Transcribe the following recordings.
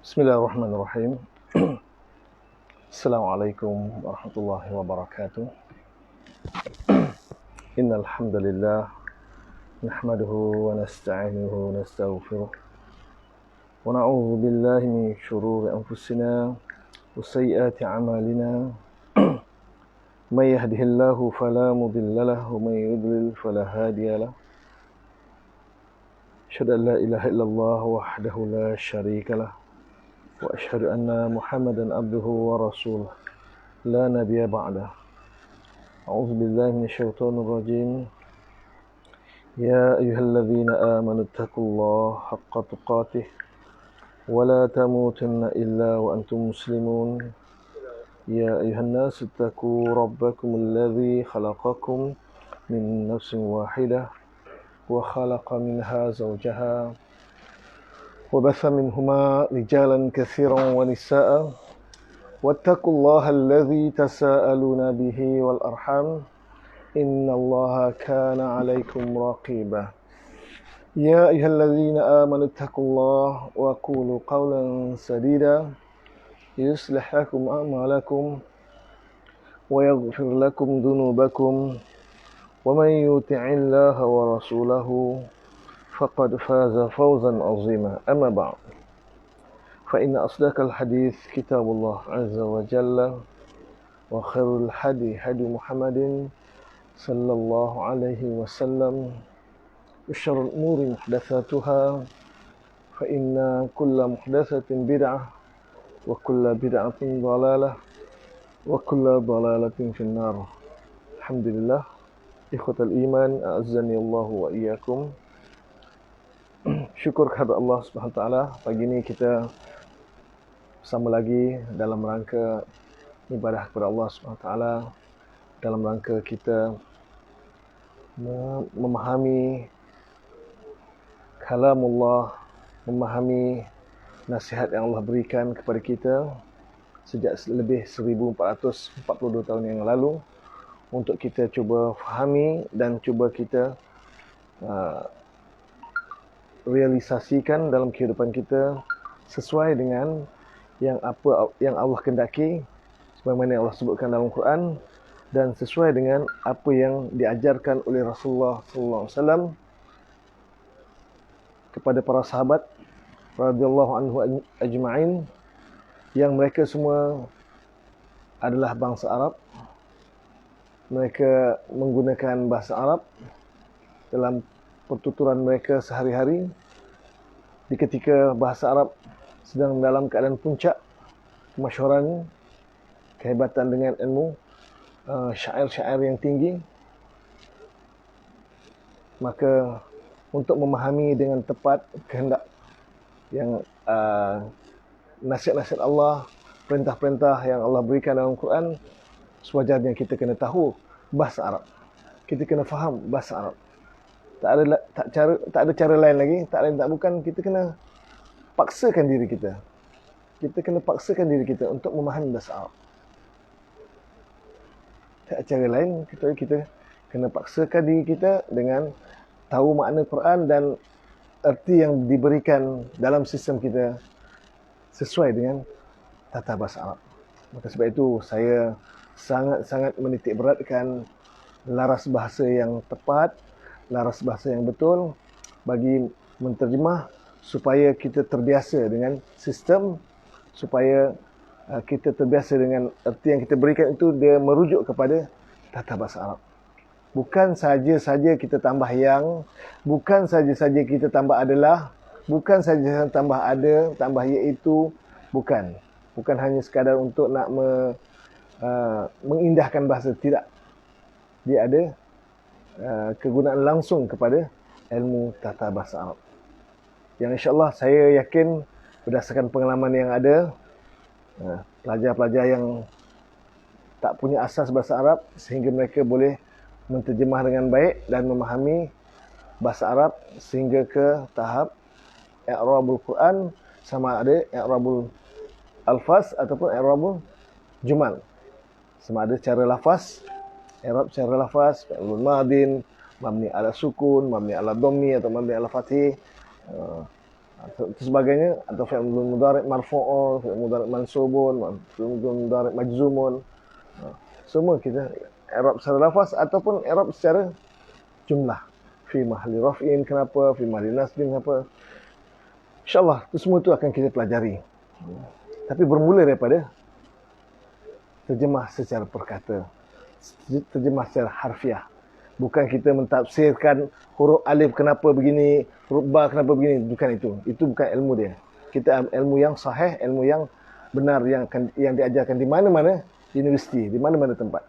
Bismillahirrahmanirrahim. Assalamualaikum warahmatullahi wabarakatuh. Innal hamdalillah nahmaduhu wa nasta'inuhu wa nastaghfiruh wa na'udzu billahi min shururi anfusina wa sayyiati a'malina. May yahdihillahu fala mudilla lahu wa may yudlil fala hadiya lahu. Asyhadu an la ilaha illallah wahdahu la syarika lahu wa asyhadu anna Muhammadan abduhu wa rasuluh la nabiyya ba'dah. A'udzu billahi minasyaitonir rajim. Ya ayyuhalladzina amanu taqullaha haqqa tuqatih wa la tamutunna illa wa antum muslimun. Ya ayyuhan nasu taqu rabbakumul ladzi khalaqakum min nafsin wahidah wa khalaqa minha zawjaha وبث منهما رجالا كثيرا ونساء واتقوا الله الذي تساءلون به والأرحام إن الله كان عليكم رقيبا يا أيها الذين آمنوا اتقوا الله وقولوا قولا سديدا يصلح لكم أعمالكم ويغفر لكم ذنوبكم ومن يطع الله ورسوله فقد فاز فوزا عظيما. أما بعد فإن أصدق الحديث كتاب الله عز وجل وخير الهدي هدي محمد صلى الله عليه وسلم وشر الأمور محدثاتها فإن كل محدثة بدعة وكل بدعة ضلالة وكل ضلالة في النار. الحمد لله إخوة الإيمان أعزني الله وإياكم. Syukur kepada Allah SWT. Pagi ini kita bersama lagi dalam rangka ibadah kepada Allah SWT, dalam rangka kita memahami kalamullah, memahami nasihat yang Allah berikan kepada kita sejak lebih 1442 tahun yang lalu, untuk kita cuba fahami dan cuba kita realisasikan dalam kehidupan kita sesuai dengan yang Allah kehendaki, sebagaimana Allah sebutkan dalam Quran, dan sesuai dengan apa yang diajarkan oleh Rasulullah sallallahu alaihi wasallam kepada para sahabat radhiyallahu anhu ajma'in, yang mereka semua adalah bangsa Arab. Mereka menggunakan bahasa Arab dalam pertuturan mereka sehari-hari. Di ketika bahasa Arab sedang dalam keadaan puncak kemasyhuran, kehebatan dengan ilmu, syair-syair yang tinggi, maka untuk memahami dengan tepat kehendak yang nasihat-nasihat Allah, perintah-perintah yang Allah berikan dalam Quran, sewajarnya kita kena tahu bahasa Arab. Kita kena faham bahasa Arab. Tak ada cara lain lagi, tak lain tak bukan, kita kena paksakan diri kita. Kita kena paksakan diri kita untuk memahami bahasa Arab. Tak ada cara lain kecuali kita kena paksakan diri kita dengan tahu makna Quran dan erti yang diberikan dalam sistem kita sesuai dengan tata bahasa Arab. Maka sebab itu saya sangat-sangat menitik beratkan laras bahasa yang tepat, laras bahasa yang betul bagi menterjemah, supaya kita terbiasa dengan sistem, supaya kita terbiasa dengan erti yang kita berikan itu, dia merujuk kepada tata bahasa Arab. Bukan saja-saja kita tambah yang, bukan saja-saja kita tambah adalah, bukan saja tambah ada, tambah iaitu, bukan hanya sekadar untuk nak mengindahkan bahasa, tidak. Dia ada kegunaan langsung kepada ilmu tata bahasa Arab, yang insyaAllah saya yakin berdasarkan pengalaman yang ada, pelajar-pelajar yang tak punya asas bahasa Arab, sehingga mereka boleh menterjemah dengan baik dan memahami bahasa Arab sehingga ke tahap i'rabul Quran, sama ada i'rabul alfaz ataupun i'rabul jumal, sama ada cara lafaz, i'rab secara lafaz, fi'lun madin, mabni ala sukun, mabni ala dhammi atau mabni ala fathih, atau sebagainya, atau fi'il mudhari' marfu'un, fi'il mudhari' mansubun, fi'il mudhari' majzumun. Semua kita i'rab secara lafaz ataupun i'rab secara jumlah. Fi mahalli raf'in kenapa, fi mahalli nasbin kenapa. InsyaAllah semua itu akan kita pelajari. Tapi bermula daripada terjemah secara perkata, terjemah secara harfiah. Bukan kita mentafsirkan huruf alif kenapa begini, huruf ba kenapa begini. Bukan itu. Itu bukan ilmu dia. Kita ilmu yang sahih, ilmu yang benar, yang diajarkan di mana-mana universiti, di mana-mana tempat.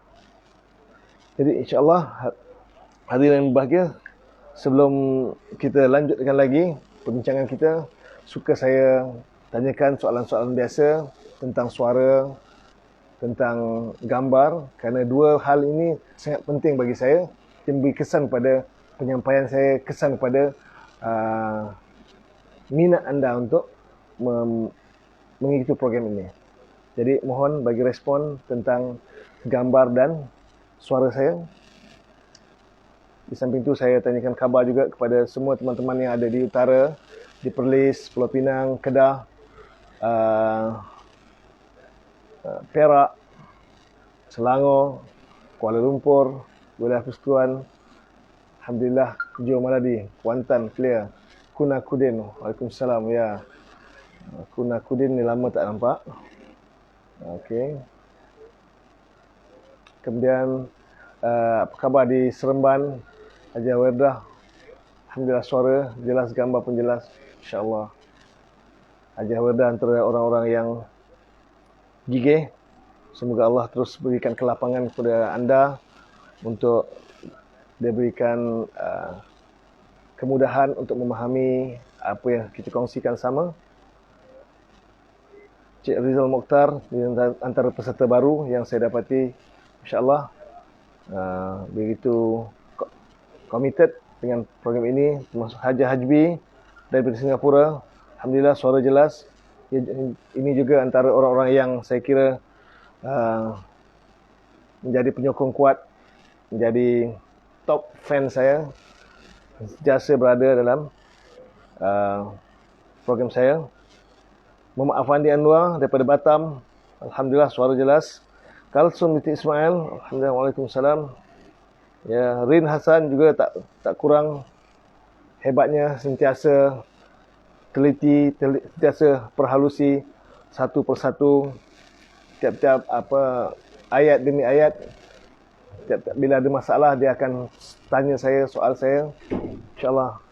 Jadi insyaAllah hadirin yang berbahagia, sebelum kita lanjutkan lagi perbincangan kita, suka saya tanyakan soalan-soalan biasa tentang suara, tentang gambar, kerana dua hal ini sangat penting bagi saya. Memberi kesan pada penyampaian saya, kesan pada minat anda untuk mengikuti program ini. Jadi mohon bagi respon tentang gambar dan suara saya. Di samping itu saya tanyakan khabar juga kepada semua teman-teman yang ada di utara, di Perlis, Pulau Pinang, Kedah, Perak, Selangor, Kuala Lumpur, Wilayah Persekutuan, alhamdulillah, Johor Maladi, Kuantan, clear. Kunakudin, waalaikumsalam, ya. Kunakudin ni lama tak nampak. Okey. Kemudian apa khabar di Seremban, Haji Werdah? Alhamdulillah, suara jelas, gambar pun jelas, insya-Allah. Haji Werdah antara orang-orang yang gigih. Semoga Allah terus berikan kelapangan kepada anda untuk dia berikan kemudahan untuk memahami apa yang kita kongsikan sama. Cik Rizal Mokhtar antara peserta baru yang saya dapati, insya-Allah begitu committed dengan program ini, termasuk Haji Hajbi dari Singapura. Alhamdulillah, suara jelas. Ini juga antara orang-orang yang saya kira menjadi penyokong kuat, menjadi top fan saya, jasa berada dalam program saya. Muhammad Afandi Anwar daripada Batam, alhamdulillah suara jelas. Kalsum binti Ismail, alhamdulillah, waalaikumsalam. Ya, Rin Hasan juga tak kurang hebatnya, sentiasa teliti, sentiasa perhalusi satu persatu tiap-tiap ayat demi ayat. Bila ada masalah, dia akan tanya saya, soal saya. InsyaAllah,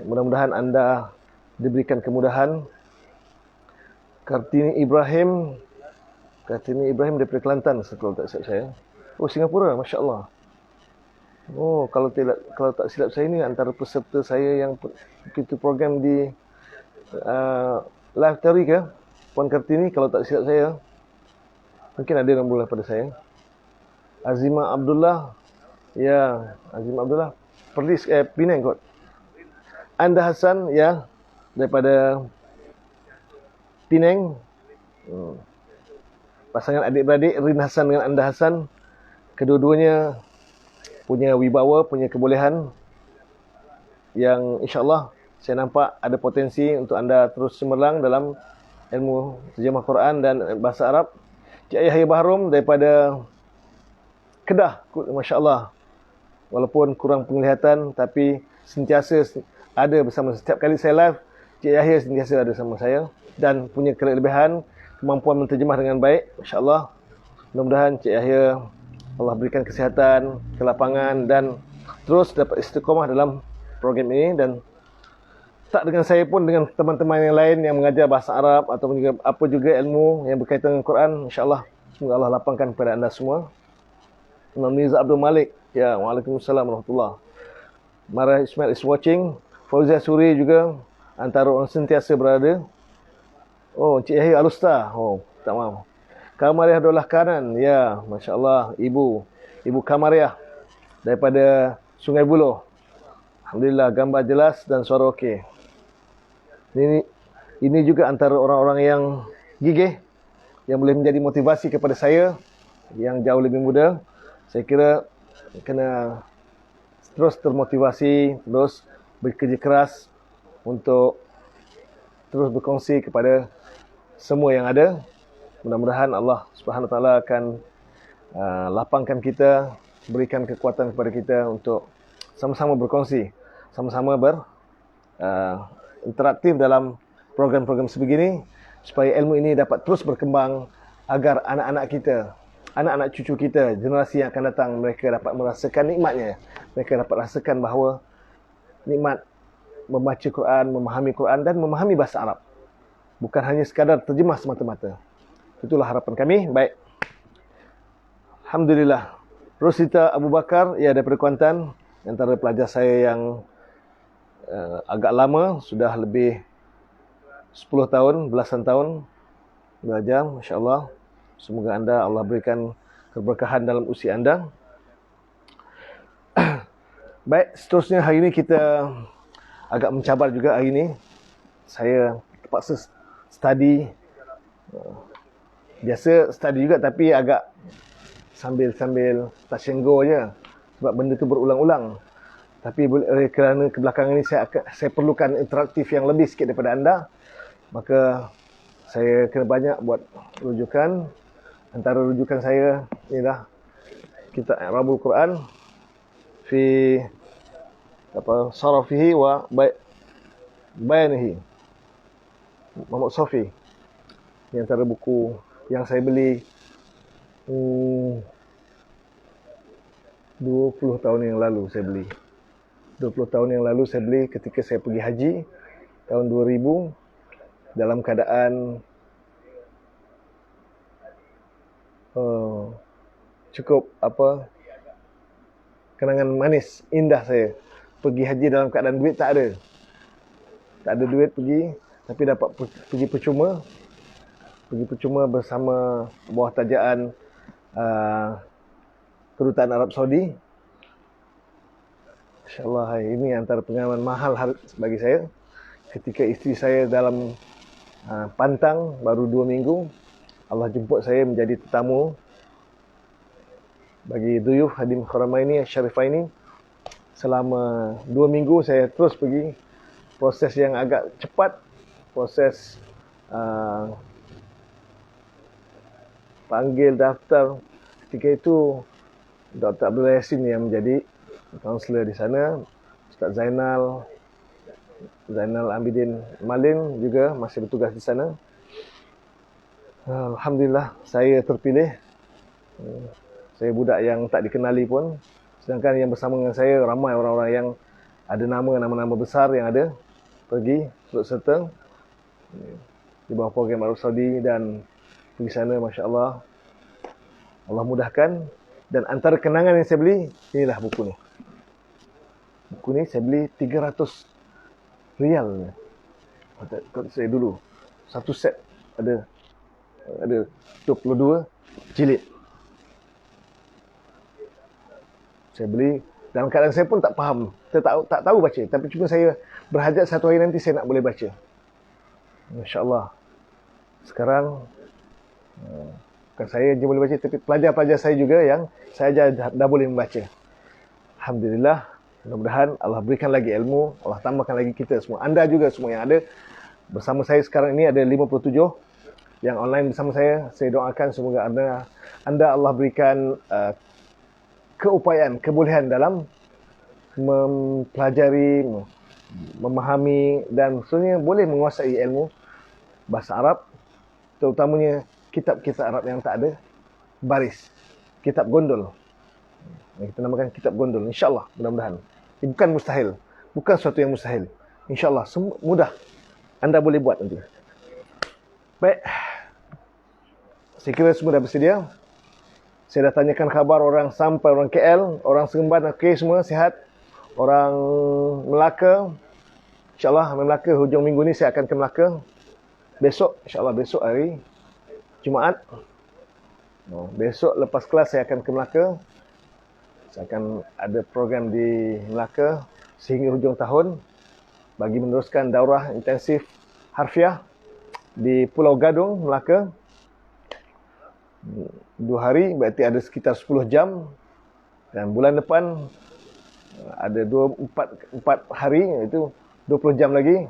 mudah-mudahan anda diberikan kemudahan. Kartini Ibrahim daripada Kelantan, kalau tak silap saya. Oh, Singapura, Masya Allah. Oh, kalau tak silap saya, ini antara peserta saya yang ikut program di live theory ke? Puan Kartini, kalau tak silap saya. Mungkin ada yang boleh pada saya. Azimah Abdullah. Ya, Azimah Abdullah. Perlis, Penang kot. Anda Hasan, ya, daripada Penang. Pasangan adik-beradik, Rin Hasan dengan Anda Hasan. Kedua-duanya punya wibawa, punya kebolehan yang insya-Allah saya nampak ada potensi untuk anda terus cemerlang dalam ilmu terjemah Quran dan bahasa Arab. Cik Yahya Bahrom daripada Kedah, masya-Allah. Walaupun kurang penglihatan tapi sentiasa ada bersama. Setiap kali saya live, Cik Yahya sentiasa ada sama saya dan punya kelebihan, kemampuan menterjemah dengan baik, masya-Allah. Mudah-mudahan Cik Yahya Allah berikan kesihatan, kelapangan dan terus dapat istiqamah dalam program ini. Dan tak dengan saya pun, dengan teman-teman yang lain yang mengajar bahasa Arab atau juga apa juga ilmu yang berkaitan dengan Quran, insya-Allah semoga Allah lapangkan kepada anda semua. Imam Mirza Abdul Malik, ya, waalaikumsalam warahmatullahi. Marah Ismail is watching. Fauzia Suri juga antara orang sentiasa berada. Oh, Cik Yahya Alustar. Oh, tak maaf. Kamariah Daulah Kanan, ya, masya-Allah, Ibu Kamariah daripada Sungai Buloh. Alhamdulillah, gambar jelas dan suara okey. Ini juga antara orang-orang yang gigih, yang boleh menjadi motivasi kepada saya yang jauh lebih muda. Saya kira kena terus termotivasi, terus bekerja keras untuk terus berkongsi kepada semua yang ada. Mudah-mudahan Allah Subhanahu Wa Taala akan lapangkan kita, berikan kekuatan kepada kita untuk sama-sama berkongsi, sama-sama interaktif dalam program-program sebegini, supaya ilmu ini dapat terus berkembang agar anak-anak kita, anak-anak cucu kita, generasi yang akan datang, mereka dapat merasakan nikmatnya. Mereka dapat rasakan bahawa nikmat membaca Quran, memahami Quran dan memahami bahasa Arab. Bukan hanya sekadar terjemah semata-mata. Itulah harapan kami. Baik. Alhamdulillah. Rosita Abu Bakar, ya, daripada Kuantan, antara pelajar saya yang agak lama, sudah lebih 10 tahun, belasan tahun belajar, Masya Allah. Semoga Allah berikan keberkahan dalam usia anda. Baik, seterusnya hari ini kita agak mencabar juga hari ini. Saya terpaksa study. Biasa study juga tapi agak sambil touch and go je. Sebab benda tu berulang-ulang. Tapi kerana kebelakangan ini saya perlukan interaktif yang lebih sikit daripada anda. Maka saya kena banyak buat rujukan. Antara rujukan saya inilah kitab I'rabul Quran fi sarafihi wa bayanihi, Muhammad Sofi. Ini antara buku yang saya beli 20 tahun yang lalu saya beli. 20 tahun yang lalu saya beli ketika saya pergi haji tahun 2000, dalam keadaan cukup kenangan manis, indah saya. Pergi haji dalam keadaan duit tak ada. Tak ada duit pergi, tapi dapat pergi percuma. Pergi percuma bersama bawah tajaan Kedutaan Arab Saudi. InsyaAllah ini antara pengalaman mahal bagi saya. Ketika isteri saya dalam pantang baru 2 minggu, Allah jemput saya menjadi tetamu bagi Duyuf Hadim Kharamaini Syarifaini. Selama 2 minggu saya terus pergi. Proses yang agak cepat, proses panggil daftar. Ketika itu Dr. Abdul Yasin yang menjadi kaunselor di sana. Ustaz Zainal Abidin Malin juga masih bertugas di sana. Alhamdulillah saya terpilih. Saya budak yang tak dikenali pun. Sedangkan yang bersama dengan saya ramai orang-orang yang ada nama-nama besar yang ada pergi turut serta di bawah program Arab Saudi dan pergi sana, Masya Allah. Allah mudahkan. Dan antara kenangan yang saya beli, inilah buku ni. Buku ni saya beli 300 rial. Kata saya dulu. Satu set ada 22 jilid. Saya beli dalam keadaan saya pun tak faham, tak tahu baca, tapi cuma saya berhajat satu hari nanti saya nak boleh baca. Masya-Allah. Sekarang bukan saya je boleh baca, tapi pelajar-pelajar saya juga yang saya ajar dah boleh membaca. Alhamdulillah. Mudah-mudahan Allah berikan lagi ilmu, Allah tambahkan lagi kita semua. Anda juga semua yang ada bersama saya sekarang ini ada 57 yang online bersama saya. Saya doakan semoga anda Allah berikan keupayaan, kebolehan dalam mempelajari, memahami dan sebenarnya boleh menguasai ilmu bahasa Arab, terutamanya kitab-kitab Arab yang tak ada baris, kitab gondol. Kita namakan kitab gondol. InsyaAllah, mudah-mudahan. Ini bukan mustahil, bukan sesuatu yang mustahil. InsyaAllah, mudah. Anda boleh buat nanti. Baik, saya kira semua dah bersedia. Saya dah tanyakan khabar orang sampai, orang KL, orang Seremban, okey semua sihat. Orang Melaka, insyaAllah Melaka hujung minggu ni saya akan ke Melaka. Besok, insyaAllah besok hari Jumaat. Besok lepas kelas saya akan ke Melaka. Saya akan ada program di Melaka sehingga hujung tahun bagi meneruskan daurah intensif harfiah di Pulau Gadung, Melaka. 2 hari, berarti ada sekitar 10 jam. Dan bulan depan ada 4 hari, iaitu 20 jam lagi.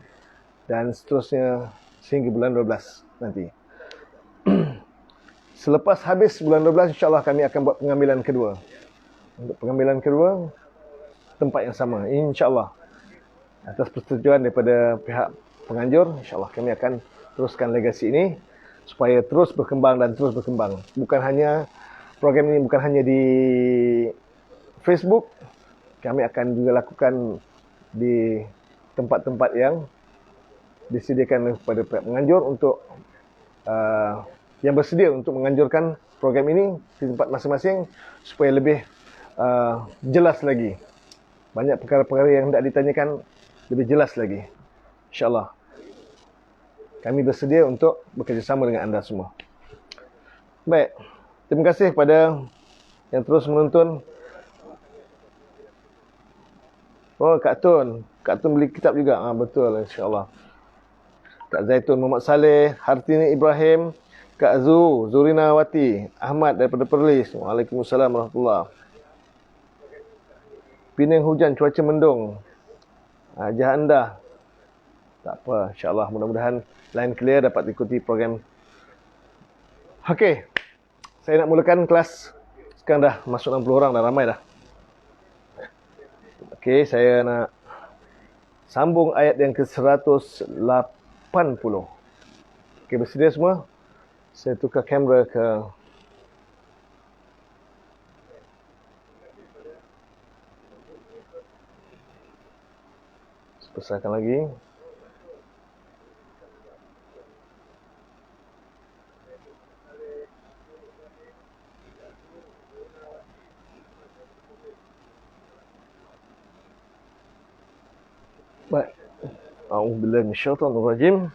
dan seterusnya sehingga bulan 12 nanti. Selepas habis bulan 12, insyaAllah kami akan buat pengambilan kedua. Untuk pengambilan kedua, tempat yang sama, insyaAllah. Atas persetujuan daripada pihak penganjur, insyaAllah kami akan teruskan legasi ini supaya terus berkembang dan terus berkembang. Bukan hanya, program ini bukan hanya di Facebook, kami akan juga lakukan di tempat-tempat yang disediakan kepada pihak penganjur untuk yang bersedia untuk menganjurkan program ini di tempat masing-masing supaya lebih jelas lagi. Banyak perkara-perkara yang tidak ditanyakan lebih jelas lagi. InsyaAllah. Kami bersedia untuk bekerjasama dengan anda semua. Baik. Terima kasih kepada yang terus menonton. Oh, Kak Tun. Kak Tun beli kitab juga. Betul, insyaAllah. Kak Zaitun Muhammad Saleh, Hartini Ibrahim, Kak Zurina Wati, Ahmad daripada Perlis. Waalaikumsalam warahmatullahi. Penang hujan, cuaca mendung. Jahandah. Tak apa, insyaAllah mudah-mudahan line clear dapat ikuti program. Okey, saya nak mulakan kelas. Sekarang dah masuk 60 orang, dah ramai dah. Okey, saya nak sambung ayat yang ke-180. Okey, bersedia semua? Saya tukar kamera ke besarkan lagi. Baik. A'udzubillahi minasyaitonir rajim.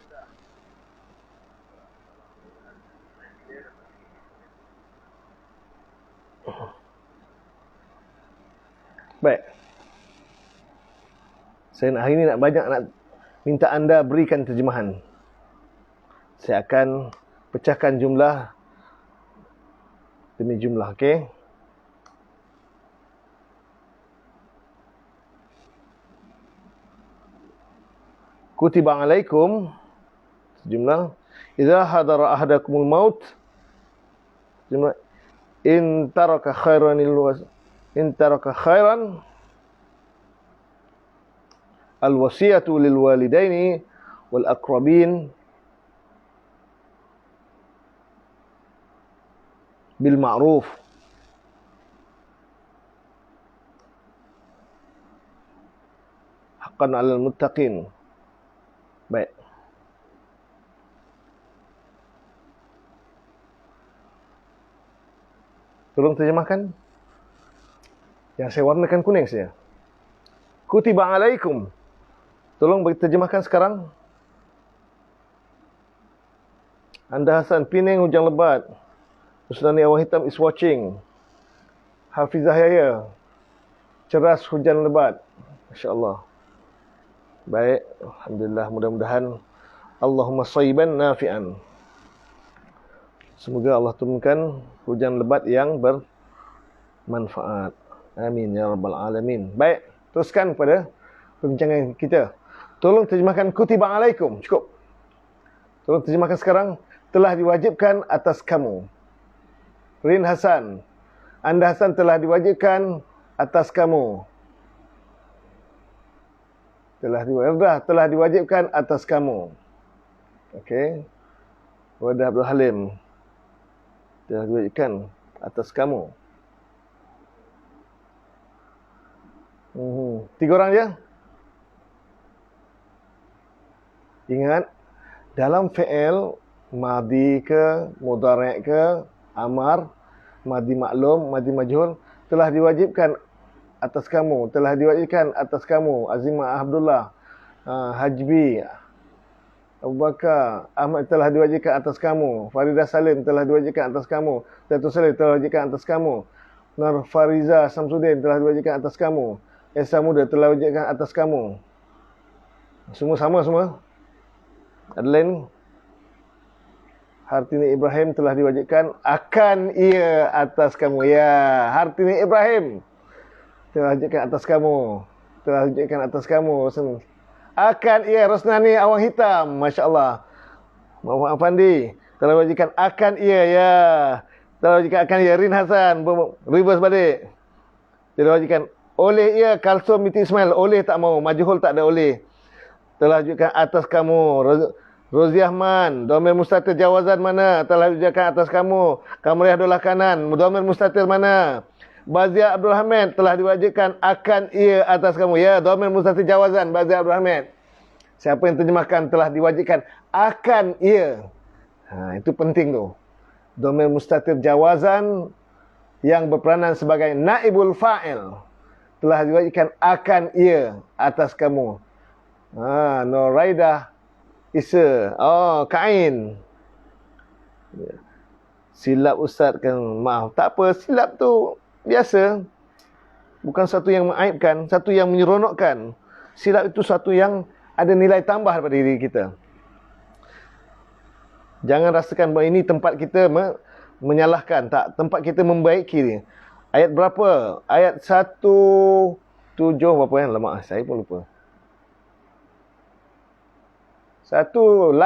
Baik. Saya hari ini nak minta anda berikan terjemahan. Saya akan pecahkan jumlah demi jumlah, okey? Kutiba alaikum jumlah idza hadara ahadakumul maut jumlah in taraka khairan al-wasiyatu lil walidaini wal aqrabin bil ma'ruf. Haqqan 'alal muttaqin. Baik. Tolong terjemahkan. Yang saya warnakan kuning saja. Kutiba alaikum. Tolong terjemahkan sekarang. Anda Hasan, Penang hujan lebat. Ustani Awal Hitam is watching. Hafizah Yahya, Ceras hujan lebat. Masya-Allah. Baik, alhamdulillah, mudah-mudahan Allahumma shayyiban nafi'an. Semoga Allah turunkan hujan lebat yang bermanfaat. Amin ya rabbal alamin. Baik, teruskan pada perbincangan kita. Tolong terjemahkan kutiba alaikum. Cukup. Tolong terjemahkan sekarang. Telah diwajibkan atas kamu. Rin Hasan. Anda Hasan telah diwajibkan atas kamu. Telah diwajibkan atas kamu. Okey. Wadah Abdul Halim. Telah diwajibkan atas kamu. 3 orang je. Ingat, dalam fi'il madi ke, mudhari' ke, amar, madi maklum, madi majhul, telah diwajibkan atas kamu, telah diwajibkan atas kamu. Azimah Abdullah, Hajbi, Abu Bakar, Ahmad telah diwajibkan atas kamu. Faridah Salim telah diwajibkan atas kamu. Datuk Saleh telah diwajibkan atas kamu. Nur Fariza Samsudin telah diwajibkan atas kamu. Esa Muda telah diwajibkan atas kamu. Semua sama semua. Ada lain? Hartini Ibrahim telah diwajibkan akan ia atas kamu. Ya, Hartini Ibrahim telah diwajibkan atas kamu. Telah diwajibkan atas kamu. Akan ia Rosnani awang hitam. Masya Allah. Muhammad Afandi telah diwajibkan akan ia, ya. Telah diwajibkan akan ia. Rin Hasan reverse balik. Telah diwajibkan oleh ia. Kalsum binti Ismail. Oleh tak mau. Majhul tak ada oleh. Telah diwajibkan atas kamu. Roziah Man, domir mustatir jawazan mana? Telah diwajibkan atas kamu. Kamriah Abdullah Kanan, domir mustatir mana? Bazia Abdul Hamid, telah diwajibkan akan ia atas kamu. Ya, domir mustatir jawazan, Bazia Abdul Hamid. Siapa yang terjemahkan telah diwajibkan akan ia. Itu penting tu. Domir mustatir jawazan yang berperanan sebagai naibul fa'il telah diwajibkan akan ia atas kamu. Nuraidah Isa. Kain. Silap Ustaz kan. Maaf. Tak apa. Silap tu biasa. Bukan satu yang mengaibkan. Satu yang menyeronokkan. Silap itu satu yang ada nilai tambah daripada diri kita. Jangan rasakan bahawa ini tempat kita menyalahkan. Tak. Tempat kita membaiki. Ayat berapa? Ayat 1, 7 berapa ya? Lama. Saya pun lupa. 180.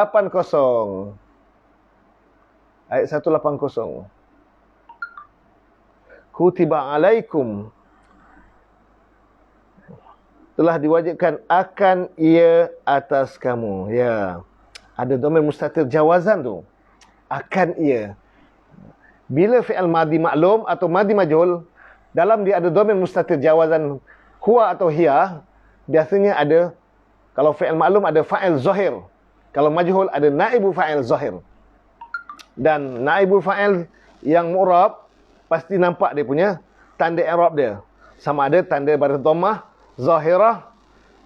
Ayat 180. Kutiba alaikum. Telah diwajibkan akan ia atas kamu. Ya. Ada domir mustatir jawazan tu. Akan ia. Bila fi'al madi maklum atau madi majhul, dalam dia ada domir mustatir jawazan huwa atau hiya, biasanya ada, kalau fi'al maklum ada fa'il zahir. Kalau majhul ada naibu fa'il zahir. Dan naibu fa'il yang mu'rab pasti nampak dia punya tanda i'rab dia. Sama ada tanda pada dhammah zahirah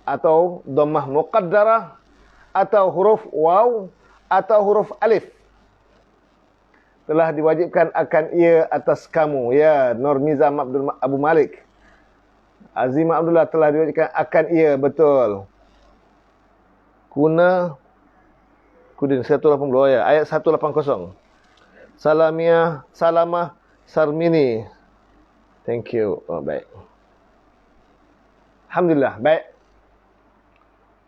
atau dhammah muqaddarah atau huruf waw atau huruf alif. Telah diwajibkan akan ia atas kamu. Ya, Nur Nizam Abu Malik. Azimah Abdullah telah diwajibkan akan ia, betul. Kudin 180 ya. Ayat 180. Salamah Sarmini. Thank you. Baik. Alhamdulillah. Baik.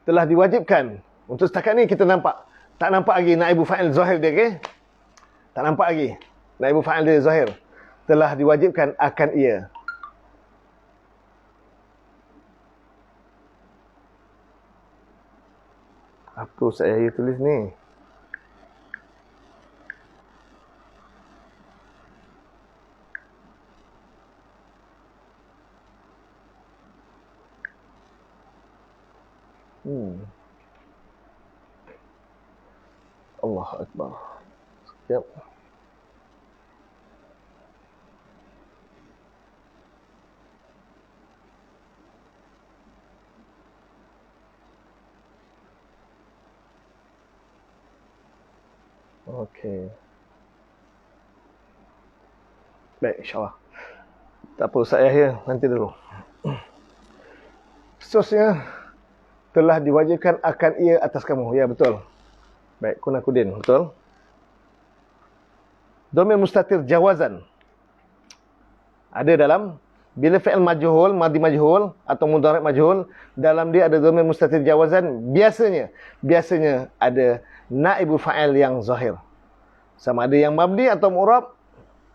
Telah diwajibkan. Untuk setakat ni kita nampak. Tak nampak lagi naibu fa'il zahir dia, okay? Tak nampak lagi naibu fa'il dia zahir. Telah diwajibkan akan ia. Apa saya tulis ni? Allahu Akbar. Sekejap. Okey. Baik, insyaAllah. Tak apa, Ustaz Yahya. Nanti dulu. Seterusnya, telah diwajibkan akan ia atas kamu. Ya, betul. Baik, kunakudin. Betul. Domir mustatir jawazan. Ada dalam, bila fi'il majhul, madi majhul, atau mudhari' majhul, dalam dia ada domir mustatir jawazan, biasanya ada naibu fa'il yang zahir. Sama ada yang mabni atau mu'rab,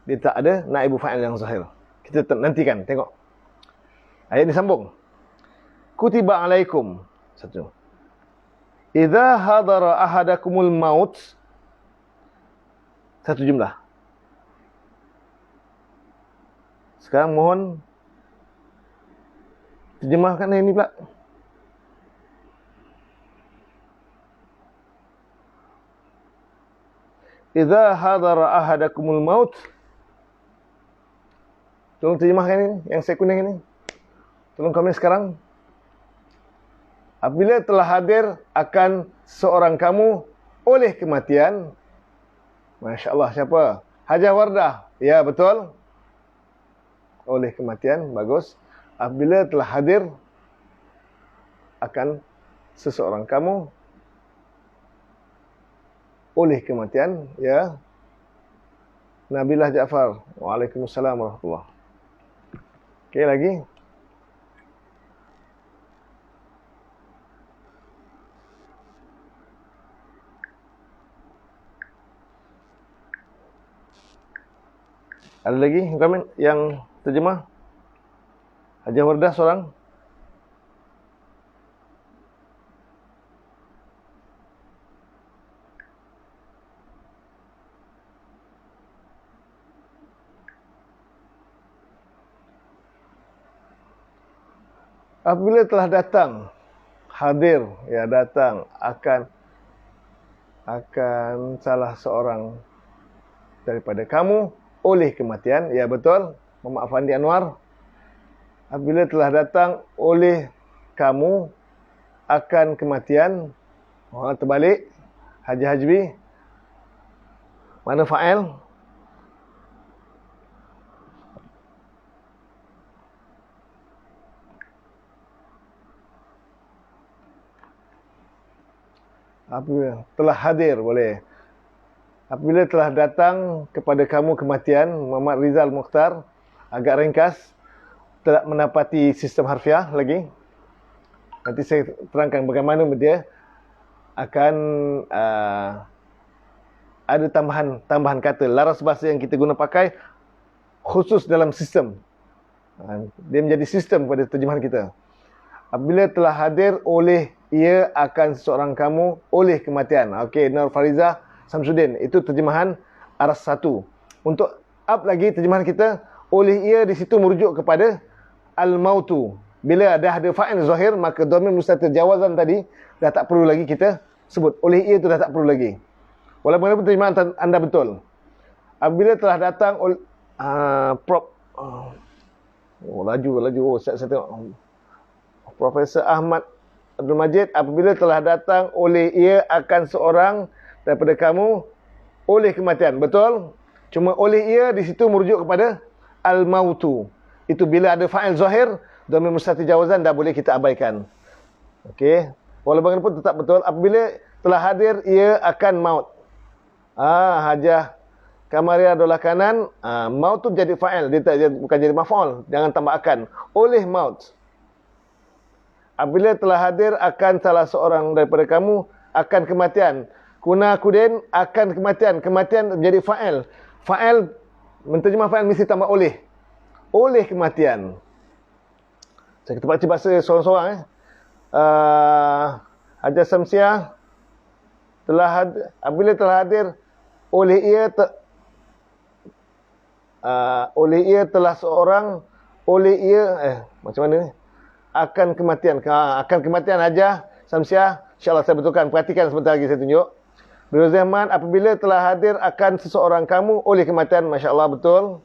dia tak ada naibu fa'il yang zahir. Kita nantikan, tengok. Ayat ni sambung. Kutiba alaikum. Satu. Idza hadara ahadakumul maut. Satu jumlah. Sekarang mohon terjemahkan ini pula. Idza hadara ahadakumul maut. Tolong terjemahkan ini, yang saya kuning ini. Tolong komen sekarang. Apabila telah hadir akan seorang kamu oleh kematian. Masya Allah, siapa? Hajah Wardah. Ya, betul. Oleh kematian, bagus. Apabila telah hadir akan seseorang kamu oleh kematian, ya. Nabilah Ja'far. Waalaikumsalam warahmatullahi. Okey, lagi. Ada lagi yang terjemah? Haji Wardah seorang? Apabila telah datang, hadir, ya datang, akan salah seorang daripada kamu oleh kematian. Ya betul, Muhammad Afandi Anwar. Apabila telah datang oleh kamu akan kematian. Terbalik. Haji Hajbi. Mana fa'il? Apabila telah hadir, boleh. Apabila telah datang kepada kamu kematian, Muhammad Rizal Mukhtar, agak ringkas, tidak mendapati sistem harfiah lagi. Nanti saya terangkan bagaimana dia akan ada tambahan kata. Laras bahasa yang kita guna pakai khusus dalam sistem. Dia menjadi sistem pada terjemahan kita. Apabila telah hadir oleh ia akan seseorang kamu oleh kematian. Okey, Nur Farizah Samsudin. Itu terjemahan aras 1. Untuk up lagi terjemahan kita, oleh ia di situ merujuk kepada al-mautu. Bila dah ada fa'il zahir, maka dhamir mustatir jawazan tadi dah tak perlu lagi kita sebut. Oleh ia itu dah tak perlu lagi. Walaupun terjemahan anda betul. Apabila telah datang laju. Saya tengok. Profesor Ahmad Abdul Majid, apabila telah datang oleh ia akan seorang daripada kamu oleh kematian. Betul? Cuma oleh ia di situ merujuk kepada al-mautu. Itu bila ada fa'il zahir, dhamir mustatir jawazan dah boleh kita abaikan. Okey. Walaupun pun tetap betul. Apabila telah hadir ia akan maut. Hajah Kamaria adalah kanan. Maut tu jadi fa'il. Dia bukan jadi maf'ul. Jangan tambah akan. Oleh maut. Apabila telah hadir akan salah seorang daripada kamu akan kematian. Kuna kudin akan kematian. Kematian menjadi fa'il. Fa'il, menterjemah fa'il mesti tambah oleh. Oleh kematian. Saya kita baca bahasa seorang-seorang. Hajar Samsiah apabila telah hadir oleh ia telah seorang macam mana ni? Akan kematian. Akan kematian Hajar Samsiah. InsyaAllah saya betulkan. Perhatikan sebentar lagi saya tunjuk. Beliau Zahman, apabila telah hadir akan seseorang kamu oleh kematian. Masya Allah, betul.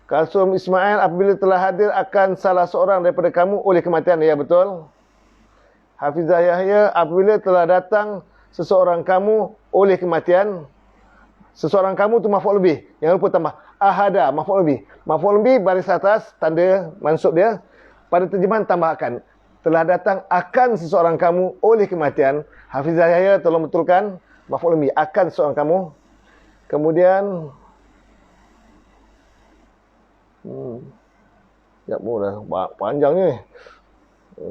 Kalsum Ismail, apabila telah hadir akan salah seorang daripada kamu oleh kematian. Ya, betul. Hafizah Yahya, apabila telah datang seseorang kamu oleh kematian. Seseorang kamu tu maf'ul bih. Jangan lupa tambah ahada, maf'ul bih. Maf'ul bih baris atas, tanda mansub dia. Pada terjemahan tambahkan. Telah datang akan seseorang kamu oleh kematian. Hafizah Yahya, tolong betulkan. Maf'ul bih, akan seseorang kamu. Kemudian ya dah panjang ni.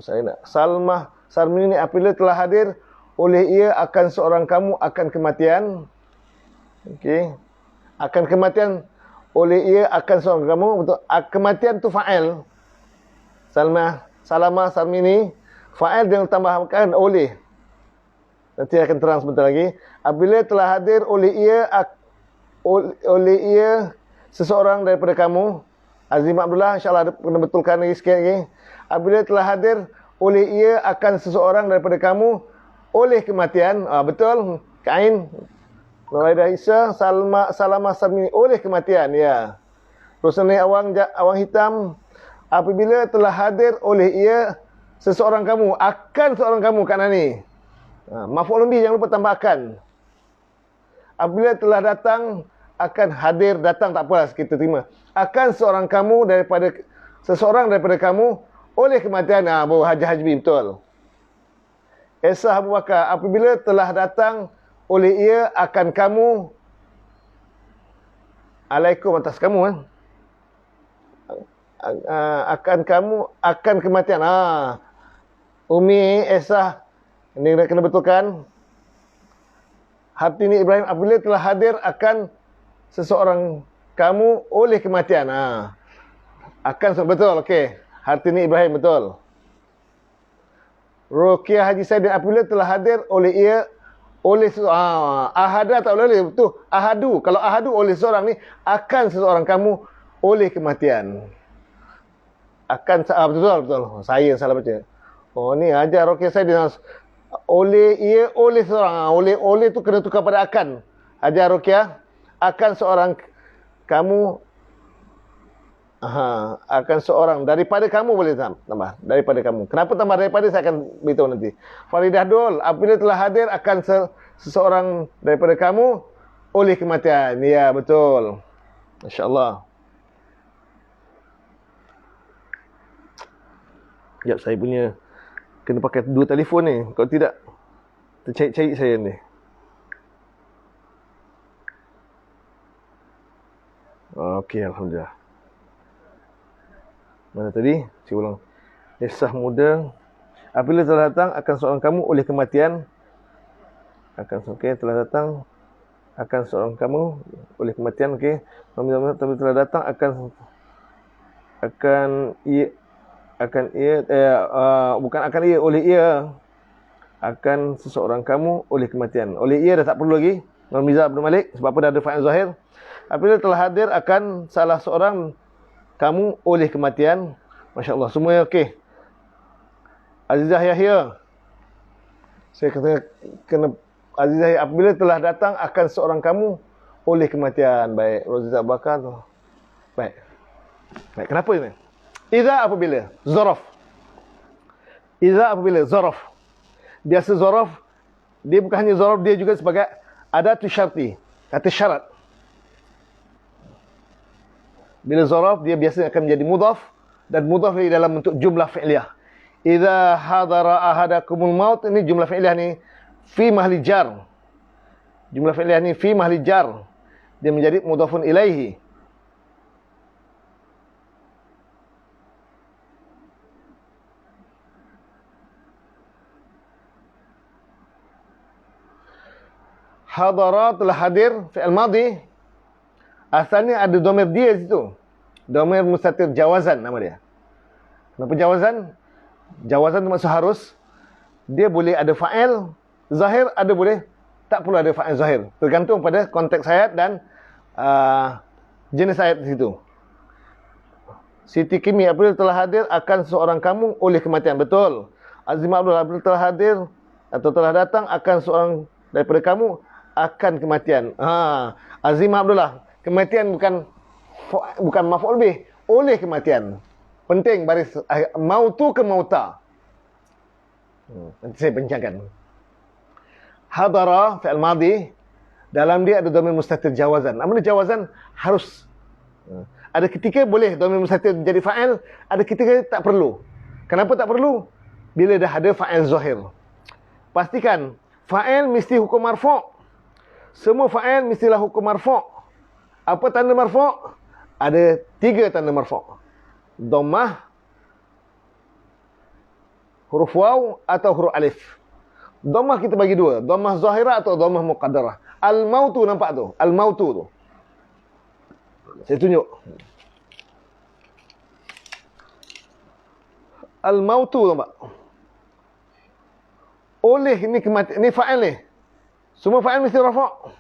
Saya nak Salmah Sarmini, apabila telah hadir oleh ia akan seorang kamu akan kematian. Okey. Akan kematian oleh ia akan seorang kamu, betul. Kematian tu fa'il. Salamah Sarmini, fa'il dengan tambahkan oleh. Nanti akan terang sebentar lagi. Apabila telah hadir oleh ia seseorang daripada kamu. Azim Abdullah, insyaAllah kena betulkan lagi sikit lagi. Apabila telah hadir oleh ia akan seseorang daripada kamu oleh kematian. Betul. Kain. Nuraidah Isa, Salamah Sarmini, oleh kematian. Ya. Rosani Awang Hitam, apabila telah hadir oleh ia seseorang kamu akan seorang kamu kat mana ni? Maf'ul bih, jangan lupa tambahkan. Apabila telah datang akan hadir, datang tak apalah kita terima. Akan seseorang daripada kamu oleh kematian. Baru Haji Hajbi, betul. Esa Abu Bakar, apabila telah datang oleh ia akan kamu alaikum atas kamu akan kamu akan kematian. Umi Esa, ini kena betulkan. Hartini Ibrahim, apabila telah hadir akan seseorang kamu oleh kematian. Betul, okey. Hartini Ibrahim, betul. Ruqyah Haji Saidin apabila telah hadir oleh ia, oleh ahada tak boleh, betul. Ahadu, kalau ahadu oleh seorang ni, akan seseorang kamu oleh kematian. Betul. Saya yang salah baca. Oh ni ajar Ruqyah Saidin. Oleh ia, oleh seorang. Oleh tu kena tukar pada akan. Ajar Ruqyah, akan seorang kamu, akan seorang daripada kamu, boleh tambah daripada kamu. Kenapa tambah daripada, saya akan beritahu nanti. Faridah Dul, apabila telah hadir akan seseorang daripada kamu oleh kematian. Ya, betul. Masya-Allah. Sekejap, saya punya kena pakai 2 telefon ni. Kalau tidak, tercari-cari saya ni. Okey, Alhamdulillah. Mana tadi? Saya ulang. Kisah muda. Apabila telah datang akan seorang kamu oleh kematian. Telah datang akan seorang kamu oleh kematian. Okey. Apabila telah datang oleh ia akan seseorang kamu oleh kematian. Oleh ia dah tak perlu lagi. Mirza Abdul Malik, sebab apa dah ada fa'il zahir. Apabila telah hadir akan salah seorang kamu oleh kematian. Masya Allah, semuanya okey. Azizah Yahya, saya kena Azizah Yahya, apabila telah datang akan seorang kamu oleh kematian. Baik, Rozizah Bakar tu. Baik, kenapa ini? Iza apabila zaraf. Iza apabila zaraf. Biasa zaraf, dia bukan hanya zaraf, dia juga sebagai adatu syarti, kata syarat. Bila zaraf, dia biasanya akan menjadi mudhaf, dan mudhaf di dalam bentuk jumlah fi'liyah. Idza hadara ahadakumul maut, ini jumlah fi'liyah ni fi mahli jar. Jumlah fi'liyah ni fi mahli jar. Dia menjadi mudhafun ilaihi. Hadara telah hadir, fi'il madhi. Asalnya ada dhamir dia di situ. Dhamir mustatir jawazan nama dia. Kenapa jawazan? Jawazan itu maksud harus. Dia boleh ada fa'il zahir, ada boleh tak perlu ada fa'il zahir. Tergantung pada konteks ayat dan jenis ayat di situ. Siti Kimi, apabila telah hadir akan seorang kamu oleh kematian. Betul. Azimah Abdullah, apabila telah hadir atau telah datang akan seorang daripada kamu akan kematian. Azimah Abdullah, kematian bukan maf'ul bih, oleh kematian. Penting baris mautu ke mauta. Nanti saya bincangkan. Hadara fi'il madhi, dalam dia ada dhamir mustatir jawazan. Apa dia jawazan? Harus. Ada ketika boleh dhamir mustatir jadi fa'il, ada ketika tak perlu. Kenapa tak perlu? Bila dah ada fa'il zahir. Pastikan fa'il mesti hukum marfu'. Semua fa'il mestilah hukum marfu'. Apa tanda marfu'? Ada 3 tanda marfu'. Dhammah, huruf waw atau huruf alif. Dhammah kita bagi 2. Dhammah zahirah atau dhammah muqaddarah. Al-mautu nampak tu. Al-mautu tu. Saya tunjuk. Al-mautu nampak. Oleh ni kematian. Ni fa'il ni. Semua fa'il mesti rafa'.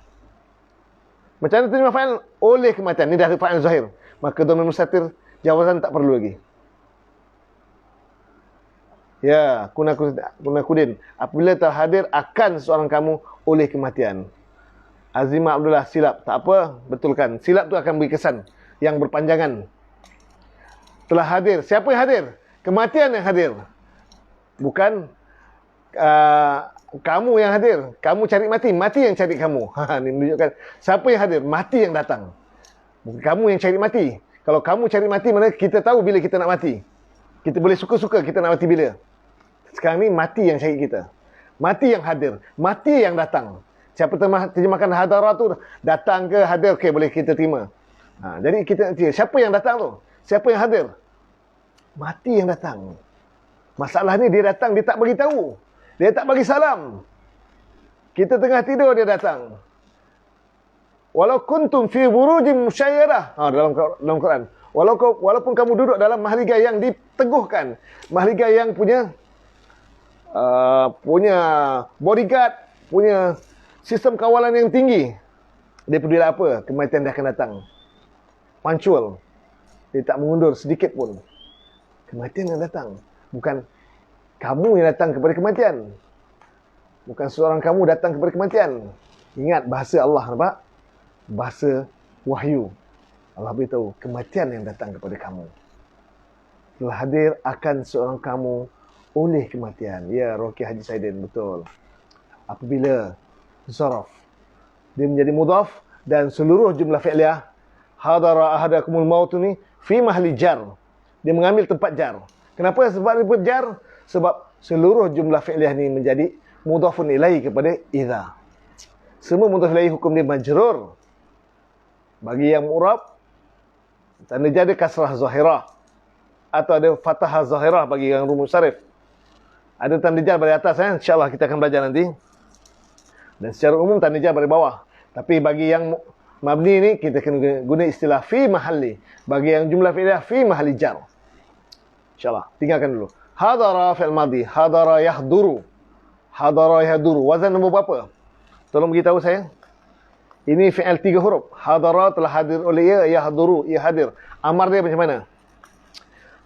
Macam mana terima fa'il? Oleh kematian. Ni dah fa'il zahir. Maka dhamir mustatir jawazan tak perlu lagi. Ya, kunakudin. Apabila terhadir akan seorang kamu oleh kematian. Azimah Abdullah, silap. Tak apa, betulkan. Silap tu akan beri kesan yang berpanjangan. Telah hadir. Siapa yang hadir? Kematian yang hadir. Bukan kamu yang hadir. Kamu cari mati. Mati yang cari kamu. Ini menunjukkan siapa yang hadir? Mati yang datang. Bukan kamu yang cari mati. Kalau kamu cari mati, mana kita tahu bila kita nak mati. Kita boleh suka-suka kita nak mati bila. Sekarang ni mati yang cari kita. Mati yang hadir. Mati yang datang. Siapa terjemahkan hadara tu, datang ke hadir, okey, boleh kita terima. Jadi kita siapa yang datang tu? Siapa yang hadir? Mati yang datang. Masalah ni dia datang, dia tak bagi tahu. Dia tak bagi salam. Kita tengah tidur, dia datang. Walau kuntum fi burujin musyayyadah. Dalam Quran. Walaupun kamu duduk dalam mahligai yang diteguhkan, mahligai yang punya bodyguard, punya sistem kawalan yang tinggi, dia pedulilah apa? Kematian dia akan datang. Punctual. Dia tak mengundur sedikit pun. Kematian yang datang. Bukan kamu yang datang kepada kematian. Bukan seorang kamu datang kepada kematian. Ingat bahasa Allah, nampak? Bahasa wahyu. Allah beritahu, kematian yang datang kepada kamu. Telah hadir akan seorang kamu oleh kematian. Ya, Roki Haji Saidin, betul. Apabila zaraf, dia menjadi mudhaf dan seluruh jumlah fi'liyah, hadara ahadakumul maut ni fi mahli jar. Dia mengambil tempat jar. Kenapa sebab dia jar? Sebab seluruh jumlah fi'liyah ni menjadi mudhafun ilaih kepada idza. Semua mudhaf ilaih hukum dia majrur. Bagi yang mu'rab, tanda jar dia kasrah zahirah atau ada fathah zahirah bagi yang rumus syarif. Ada tanda jar dari atas, insya-Allah kita akan belajar nanti. Dan secara umum tanda jar dari bawah. Tapi bagi yang mabni ni kita kena guna istilah fi mahalli. Bagi yang jumlah fi'liyah fi mahalli jar. Insya-Allah. Tinggalkan dulu. Hadara fi'il madhi, hadara yahduru. Hadara yahduru. Wazan nombor berapa? Tolong beritahu saya. Ini fi'il 3 huruf. Hadara telah hadir oleh ia, yahduru, ia hadir. Amar dia macam mana?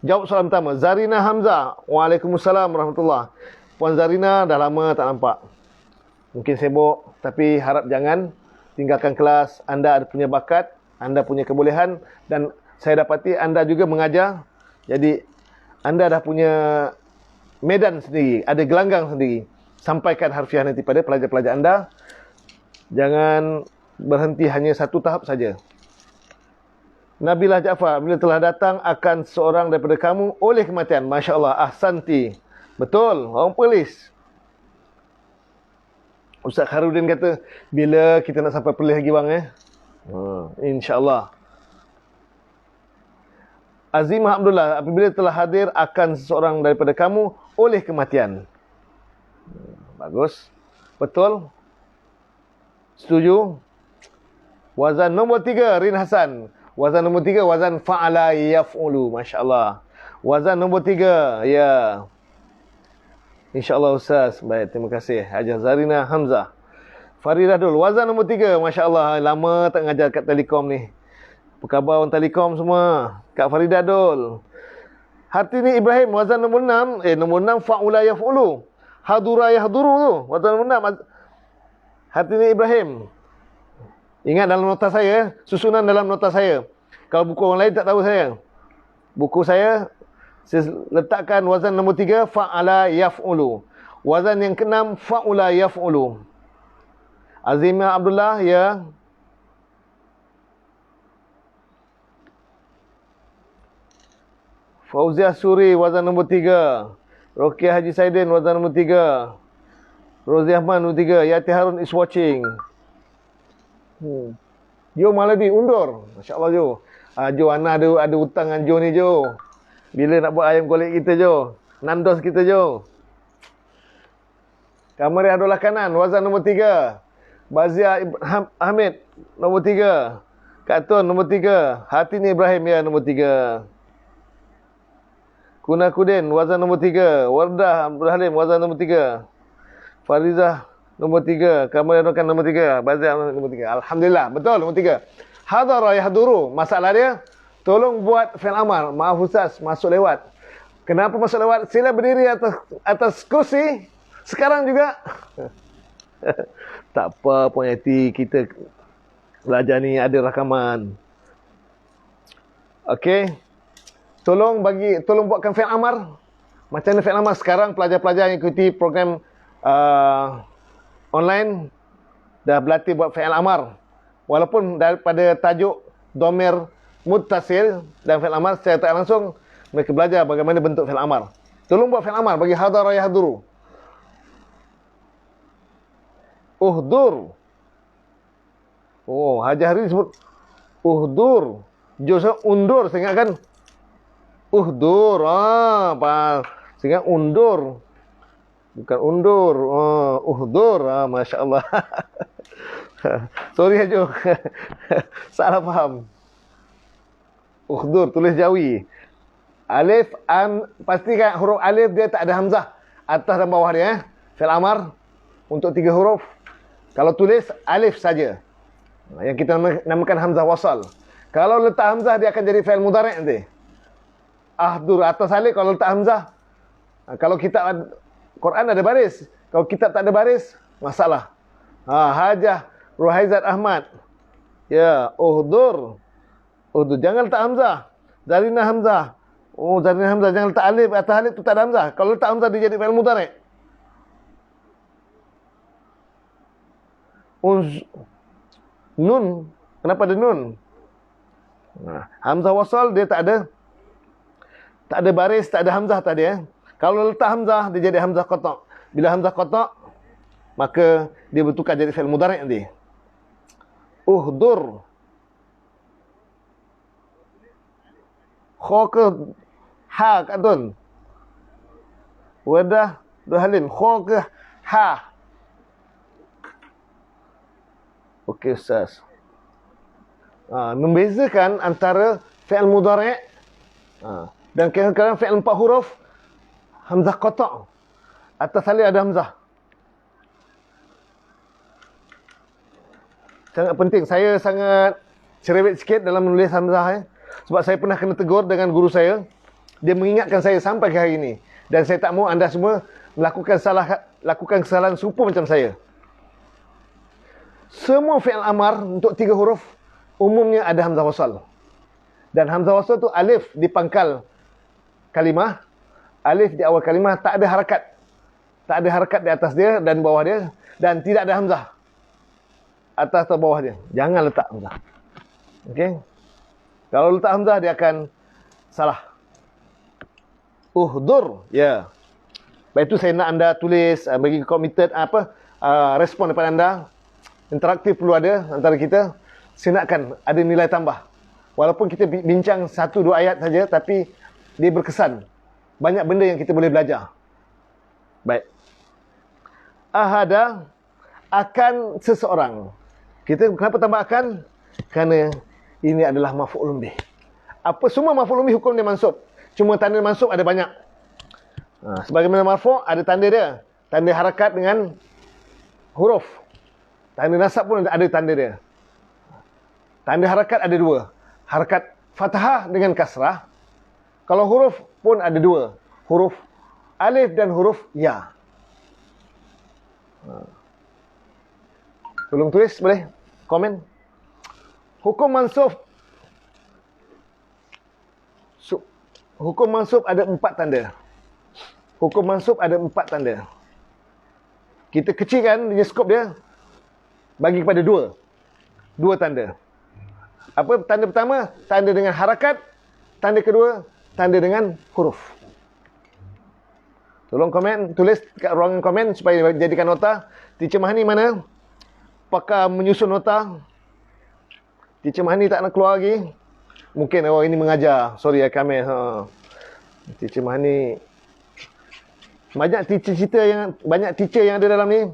Jawab soalan pertama. Zarina Hamzah. Waalaikumsalam warahmatullahi. Puan Zarina dah lama tak nampak. Mungkin sibuk, tapi harap jangan tinggalkan kelas. Anda ada punya bakat, anda punya kebolehan, dan saya dapati anda juga mengajar. Jadi anda dah punya medan sendiri, ada gelanggang sendiri. Sampaikan harfiah nanti pada pelajar-pelajar anda. Jangan berhenti hanya satu tahap saja. Nabilah Ja'far, bila telah datang akan seorang daripada kamu oleh kematian. Masya Allah, ahsanti. Betul, orang polis. Ustaz Kharudin kata, bila kita nak sampai Perlis lagi bang InsyaAllah. Azimah Abdullah, apabila telah hadir akan seseorang daripada kamu oleh kematian. Bagus. Betul. Setuju. Wazan nombor 3, Rin Hasan. Wazan nombor 3, wazan fa'ala yaf'ulu. Masya Allah. Wazan nombor 3, ya. InsyaAllah Ustaz. Baik, terima kasih. Hajar Zarina Hamzah. Faridah dulu. Wazan nombor 3. Masya Allah. Lama tak ngajar kat Telekom ni. Apa khabar orang Telekom semua? Kak Faridah Dul. Hartini Ibrahim. Wazan nombor 6. Nombor 6. Fa'ula yaf'ulu. Hadura yahduru tu. Wazan nombor 6. Hartini Ibrahim. Ingat dalam nota saya. Susunan dalam nota saya. Kalau buku orang lain tak tahu saya. Buku saya letakkan wazan nombor 3, fa'ala yaf'ulu. Wazan yang ke-6, fa'ula yaf'ulu. Azimah Abdullah, ya. Fauziah Suri, wazan nombor 3. Rokiah Haji Saidin, wazan nombor 3. Rozi Ahmad, nombor 3. Yati Harun is watching. Jo malah diundur. Masya Allah Jo. Jo, Ana ada hutang dengan Jo ni Jo. Bila nak buat ayam golek kita Jo. Nandos kita Jo. Kamari Abdullah Kanan, wazan nombor 3. Bazia Hamid, nombor 3. Kak Tun, nombor 3. Hatini Ibrahim, ya, nombor 3. Kuna Kudin, wazan nombor 3. Wardah Abdul Halim, wazan nombor 3. Farizah, nombor 3. Kamari Abdullah nombor 3. Bazia nombor 3. Alhamdulillah, betul nombor 3. Hadara yahduru. Masalah dia, tolong buat fi'il amar. Maaf Ustaz, masuk lewat. Kenapa masuk lewat? Sila berdiri atas kursi. Sekarang juga. Tak apa, Puan Yati. Kita belajar ni ada rakaman. Okey. Tolong buatkan fi'il amar. Macam mana fi'il amar sekarang? Pelajar-pelajar yang ikuti program online dah berlatih buat fi'il amar. Walaupun daripada tajuk domir muttasil dan fi'il amar secara tak langsung mereka belajar bagaimana bentuk fi'il amar. Tolong buat fi'il amar bagi hadara yahduru. Uhdur. Oh, Haji Hari sebut uhdur. Joseph undur, saya ingat kan? Uhdur. Saya ingat undur. Bukan undur. Uhdur. Masya Allah. Sorry Hajo. Salah faham. Uhdur tulis Jawi. Alif pastikan huruf alif dia tak ada hamzah atas dan bawah dia. Fi'il amar untuk 3 huruf. Kalau tulis alif saja. Yang kita namakan hamzah wasal. Kalau letak hamzah dia akan jadi fi'il mudhari' nanti. Ahdur atas alif kalau letak hamzah. Kalau kitab Quran ada baris. Kalau kitab tak ada baris, masalah. Hajah Ruhaizat Ahmad. Ya, uhdur. Uhdur jangan letak hamzah. Zarina hamzah. Oh, Zarina hamzah jangan letak alif atas alif tu tak ada hamzah. Kalau letak hamzah dia jadi fi'il mudhari'. Nun, kenapa ada nun? Hamzah wasal dia tak ada baris, tak ada hamzah tadi ya. Kalau letak hamzah dia jadi hamzah qata'. Bila hamzah qata', maka dia bertukar jadi fi'il mudhari' nanti. Uhdur. Kha ke ha kat tun? Wadah Halin, kha ke ha? Okey Ustaz. Membezakan antara fi'il mudhari' dan kadang-kadang fi'il 4 huruf hamzah qata'. Atas alif ada hamzah. Sangat penting. Saya sangat cerewet sikit dalam menulis hamzah sebab saya pernah kena tegur dengan guru saya. Dia mengingatkan saya sampai ke hari ini. Dan saya tak mahu anda semua lakukan kesalahan serupa macam saya. Semua fi'il amar untuk 3 huruf umumnya ada hamzah wasal. Dan hamzah wasal tu alif di pangkal kalimah, alif di awal kalimah, tak ada harakat. Tak ada harakat di atas dia dan bawah dia, dan tidak ada hamzah atas atau bawah dia. Jangan letak hamzah. Okey? Kalau letak hamzah dia akan salah. Uhdur, ya. Baik, itu saya nak anda tulis bagi committed respon daripada anda. Interaktif perlu ada antara kita. Saya nakkan ada nilai tambah. Walaupun kita bincang 1-2 ayat saja, tapi dia berkesan. Banyak benda yang kita boleh belajar. Baik. Ahada, akan seseorang. Kita kenapa tambah akan? Kerana ini adalah maf'ulun bih. Apa semua maf'ulun bih hukum dia mansub. Cuma tanda mansub ada banyak. Sebagaimana marfu' ada tanda dia. Tanda harakat dengan huruf. Tanda nasab pun ada tanda dia. Tanda harakat ada 2. Harakat fathah dengan kasrah. Kalau huruf pun ada 2. Huruf alif dan huruf ya. Belum tulis boleh komen. Hukum mansub. Hukum mansub ada 4 tanda. Hukum mansub ada 4 tanda. Kita kecilkan dia skop dia bagi kepada 2 tanda. Apa tanda pertama? Tanda dengan harakat. Tanda kedua, tanda dengan huruf. Tolong komen, tulis kat ruangan komen supaya jadikan nota. Teacher Mahani mana? Pakar menyusun nota. Teacher Mahani tak nak keluar lagi. Mungkin ini mengajar. Sorry ya Kamil. Teacher Mahani. Banyak teacher yang ada dalam ni.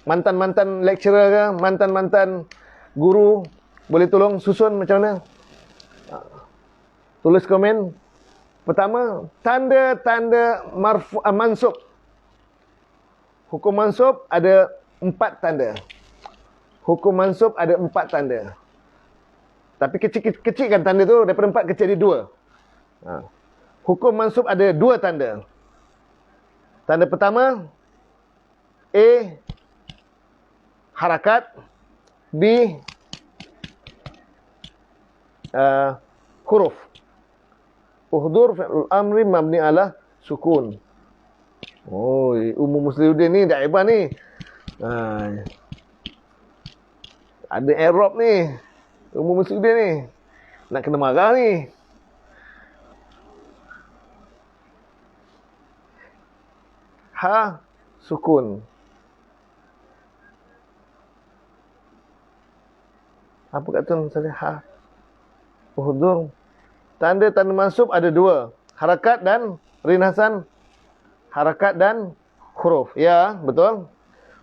Mantan-mantan lecturer ke, mantan-mantan guru. Boleh tolong susun macam mana? Tulis komen. Pertama, tanda-tanda mansub. Hukum mansub ada 4 tanda. Hukum mansub ada 4 tanda. Tapi kecilkan tanda tu daripada 4 kecil jadi 2. Hukum mansub ada 2 tanda. Tanda pertama, A, harakat. B, huruf. Uhdur fi'l amri mabni ala sukun. Oh, Ummu Muslihuddin ni dah hebat ni. Ada Arab ni. Ummu Muslihuddin ni. Nak kena marah ni. Ha, sukun. Apa kat tu misalnya ha? Uhdur. Tanda-tanda mansub ada 2. Harakat dan rinhasan. Harakat dan huruf. Ya, betul.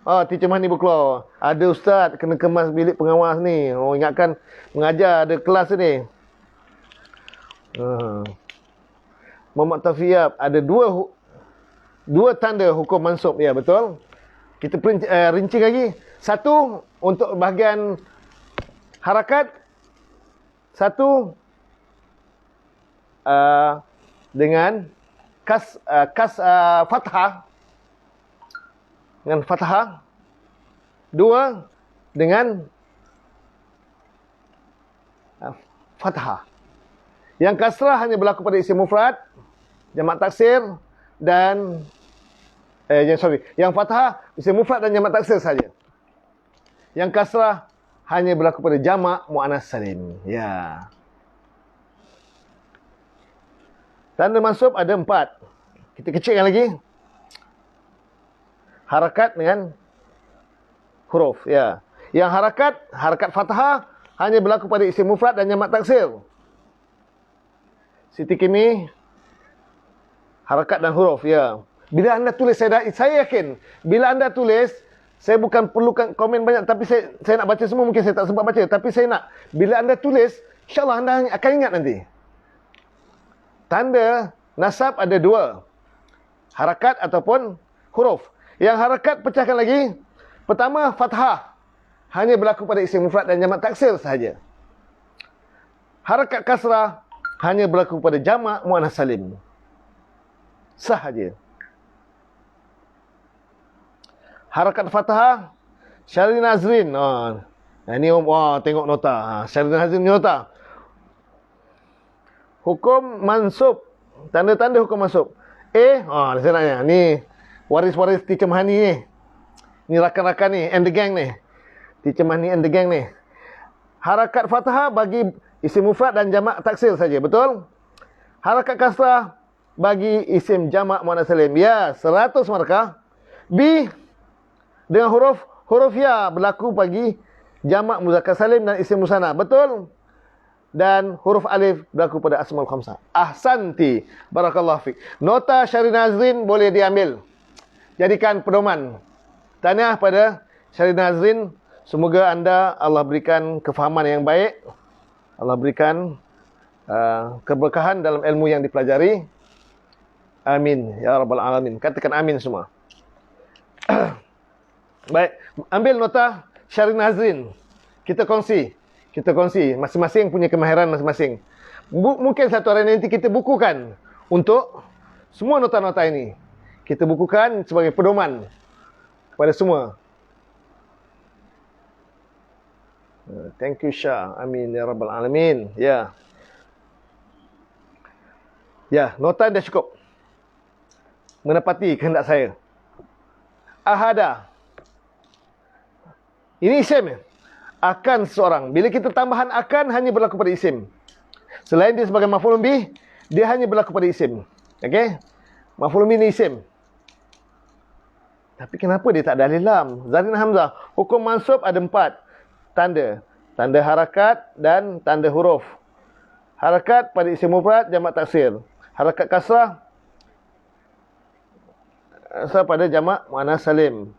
Oh, teacher Mahni berkeluar. Ada ustaz kena kemas bilik pengawas ni. Oh, ingatkan mengajar ada kelas ni. Muhammad Tafiab ada dua tanda hukum mansub. Ya, betul. Kita rinci lagi. Satu untuk bahagian harakat. Satu dengan fathah. Dengan fathah. Dua dengan fathah. Yang kasrah hanya berlaku pada isim mufrad, jamak taksir dan yang fathah isim mufrad dan jamak taksir saja. Yang kasrah hanya berlaku pada jamak muannas salim. Ya. Tanda mansub ada 4. Kita kecilkan lagi. Harakat dengan huruf. Ya. Yang harakat fathah hanya berlaku pada isim mufrad dan jamak taksir. Siti Kimi, harakat dan huruf. Ya. Bila anda tulis, saya yakin, bila anda tulis, saya bukan perlukan komen banyak, tapi saya nak baca semua, mungkin saya tak sempat baca. Tapi saya nak, bila anda tulis, insyaAllah anda akan ingat nanti. Tanda nasab ada 2. Harakat ataupun huruf. Yang harakat pecahkan lagi. Pertama, fathah. Hanya berlaku pada isim mufrad dan jamak taksir sahaja. Harakat kasrah hanya berlaku pada jamak muannas salim sahaja. Harakat fathah, Syahri Nazrin. Ini tengok nota. Syahri Nazrin ni nota. Hukum mansub. Tanda-tanda hukum mansub. Saya nak ni waris-waris teacher Mahani ni. Ni rakan-rakan ni, and the gang ni. Teacher Mahani and the gang ni. Harakat fathah bagi isim mufrad dan jamak taksir saja, betul? Harakat kasrah bagi isim jamak muannas salim. Ya, 100 markah. B dengan huruf ya berlaku bagi jamak muzakkar salim dan isim musanna, betul? Dan huruf alif berlaku pada asmaul khamsah. Ahsanti, barakallahu fik. Nota Syahri Nazrin boleh diambil, jadikan pedoman. Tahniah pada Syahri Nazrin. Semoga anda Allah berikan kefahaman yang baik. Allah berikan keberkahan dalam ilmu yang dipelajari. Amin ya rabbal alamin. Katakan amin semua. Baik, ambil nota Syahri Nazrin. Kita kongsi masing-masing punya kemahiran masing-masing. Mungkin satu hari nanti kita bukukan untuk semua nota-nota ini. Kita bukukan sebagai pedoman kepada semua. Thank you Syah. Amin ya rabbal alamin. Ya. Ya, nota dah cukup menepati kehendak saya. Ahada. Ini isim. Akan seseorang. Bila kita tambahan akan hanya berlaku pada isim. Selain dia sebagai maf'ulun bih, dia hanya berlaku pada isim. Okey? Maf'ulun bih ni isim. Tapi kenapa dia tak ada alif lam? Zarin hamzah. Hukum mansub ada 4 tanda. Tanda harakat dan tanda huruf. Harakat pada isim mufrad jamak taksir. Harakat kasrah pada jamak muannas salim.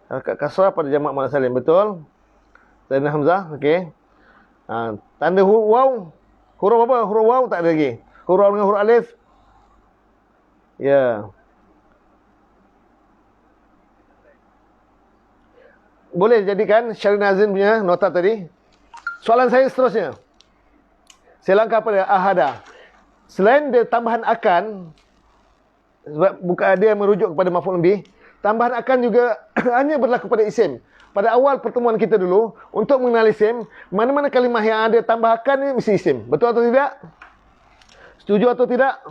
Harakat kasrah pada jamak muannas salim, betul? Tanda hamzah, okey. Tanda waw, huruf apa? Huruf waw tak ada lagi. Huruf dengan huruf alif. Ya. Boleh jadikan Syahri Nazrin punya nota tadi. Soalan saya seterusnya. Saya langkah pada ahada. Selain dia tambahan akan, sebab bukan dia merujuk kepada maf'ul bih, tambahan akan juga hanya berlaku pada isim. Pada awal pertemuan kita dulu, untuk mengenal isim, mana-mana kalimah yang ada tambah akan ni mesti isim. Betul atau tidak? Setuju atau tidak?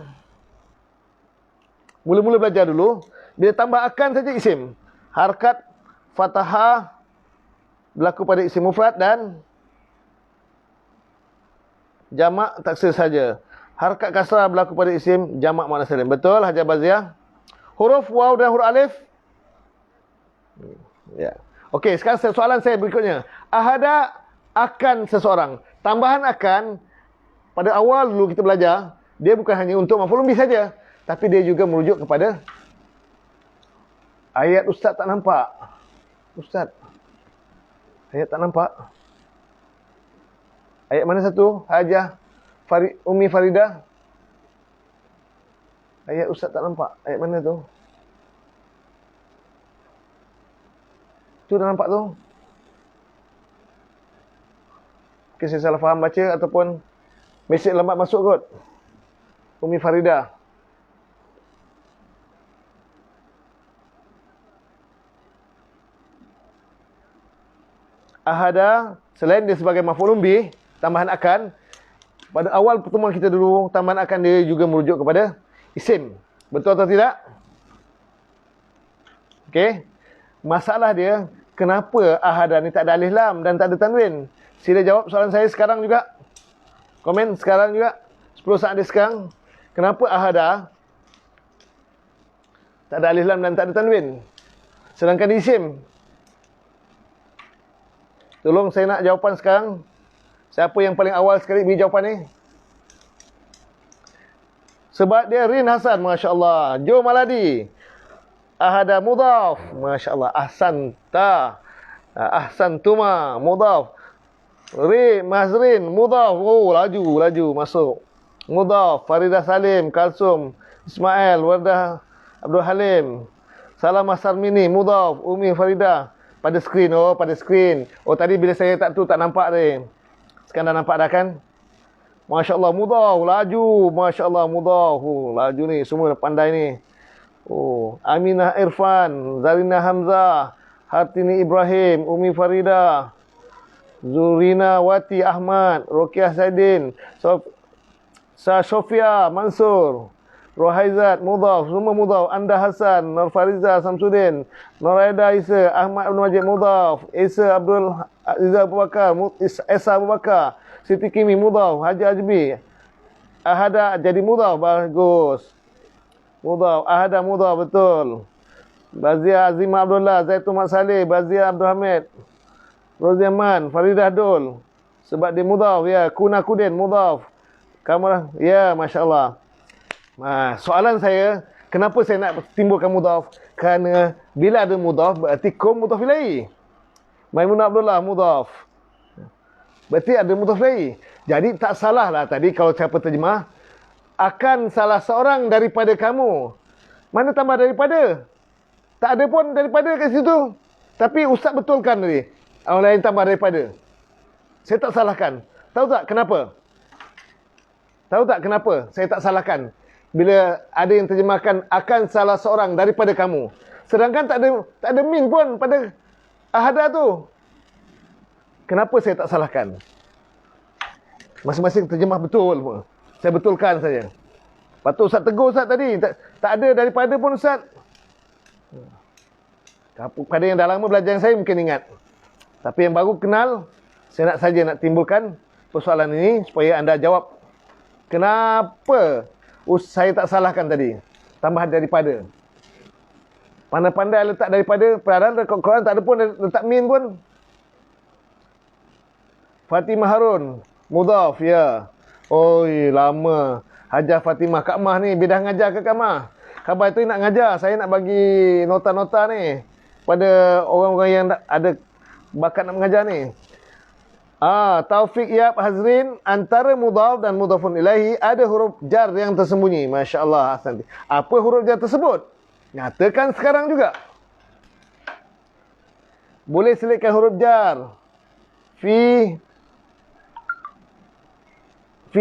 Mula-mula belajar dulu, bila tambah akan saja isim. Harakat fathah berlaku pada isim mufrad dan jamak taksir saja. Harakat kasrah berlaku pada isim jamak muannas salim. Betul Hajar Baziah? Huruf waw dan huruf alif? Ya. Okey, sekarang soalan saya berikutnya. Ahada akan seseorang. Tambahan akan pada awal dulu kita belajar, dia bukan hanya untuk maf'ul bih saja, tapi dia juga merujuk kepada Ayat Ustaz tak nampak. Ustaz, ayat tak nampak. Ayat mana satu? Hajah Umi Faridah. Ayat Ustaz tak nampak. Ayat mana tu? Tu dah nampak tu. Mungkin saya salah faham baca ataupun mesej lambat masuk kot. Umi Faridah. Ahada, selain dia sebagai maf'ulun bih, tambahan akan, pada awal pertemuan kita dulu, tambahan akan dia juga merujuk kepada isim. Betul atau tidak? Okey. Masalah dia, kenapa ahada ni tak ada alif lam dan tak ada tanwin? Sila jawab soalan saya sekarang juga. Komen sekarang juga. 10 saat dia sekarang. Kenapa ahada tak ada alif lam dan tak ada tanwin? Sedangkan di isim. Tolong saya nak jawapan sekarang. Siapa yang paling awal sekali beri jawapan ni? Sebab dia Rin Hasan, Masya Allah. Jo Maladi. Ahada mudhaf. Masya Allah. Ahsanta. Ahsantuma. Mudhaf. Mazrin. Mudhaf. Oh, laju masuk. Mudhaf. Faridah Salim. Kalsum. Ismail. Wardah Abdul Halim. Salamah Sarmini. Mudhaf. Umi Faridah. Pada skrin. Oh, pada skrin. Oh, tadi bila saya tak nampak tadi. Sekarang dah nampak dah kan? Masya Allah, mudhaf. Laju. Masya Allah, mudhaf. Oh, laju ni. Semua pandai ni. Oh, Aminah Irfan. Zarina Hamzah. Hartini Ibrahim. Umi Faridah. Zurina Wati Ahmad. Rokiah Saidin. Sofia Mansur. Rohaizat, mudhaf, semua mudhaf. Anda Hasan, Nur Fariza Samsudin, Nuraida Isa, Ahmad Abdul Majid mudhaf, Isa Abdul Aziza Abu Bakar, Esa Abu Bakar, Siti Kimi mudhaf, Haji Ajbi. Ahada jadi mudhaf, bagus. Mudhaf, ahada mudhaf, betul. Bazia Azimah Abdullah, Zaitun Mat Saleh, Bazia Abdul Hamid, Roziaman, Faridah Dul. Sebab dia mudhaf, ya. Kuna Kudin, mudhaf. Kamarah, ya, Masya Allah. Soalan saya, kenapa saya nak timbulkan mudhaf? Kerana bila ada mudhaf, berarti kum mudhaf ilaih. Maimunah Abdullah, mudhaf. Berarti ada mudhaf ilaih. Jadi tak salah lah tadi kalau siapa terjemah, akan salah seorang daripada kamu. Mana tambah daripada? Tak ada pun daripada kat situ. Tapi ustaz betulkan tadi. Orang lain tambah daripada. Saya tak salahkan. Tahu tak kenapa? Tahu tak kenapa saya tak salahkan? Bila ada yang terjemahkan akan salah seorang daripada kamu. Sedangkan tak ada min pun pada ahada tu. Kenapa saya tak salahkan? Masing-masing terjemah betul pun. Saya betulkan saja. Patut Ustaz tegur Ustaz tadi. Tak ada daripada pun Ustaz. Pada yang dah lama belajar yang saya mungkin ingat. Tapi yang baru kenal, saya nak timbulkan persoalan ini supaya anda jawab. Kenapa saya tak salahkan tadi? Tambahan daripada. Pandai-pandai letak daripada. Padahal Quran tak ada pun letak min pun. Fatimah Harun. Mudhaf, ya. Oi, lama. Hajar Fatimah. Kak Mah ni, bidah ngajar ke Kak Mah? Khabar itu nak ngajar. Saya nak bagi nota-nota ni pada orang-orang yang ada bakat nak mengajar ni. Taufik Yab Hazrin, antara mudhaf dan mudhafun ilaihi ada huruf jar yang tersembunyi. Masya Allah. Apa huruf jar tersebut? Nyatakan sekarang juga. Boleh selitkan huruf jar. Fi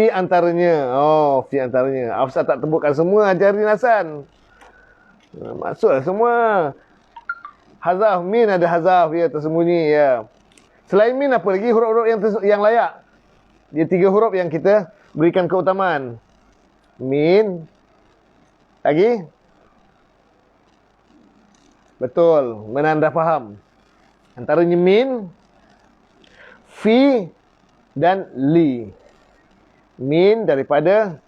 antaranya. Oh, fi antaranya. Ustaz tak tebukkan semua ajarin Hasan. Masuklah semua. Hazaf, min ada hazaf, ya, tersembunyi, ya. Selain min apa lagi huruf-huruf yang layak? Dia 3 huruf yang kita berikan keutamaan. Min. Lagi? Betul, mana anda faham? Antaranya min, fi dan li. Min daripada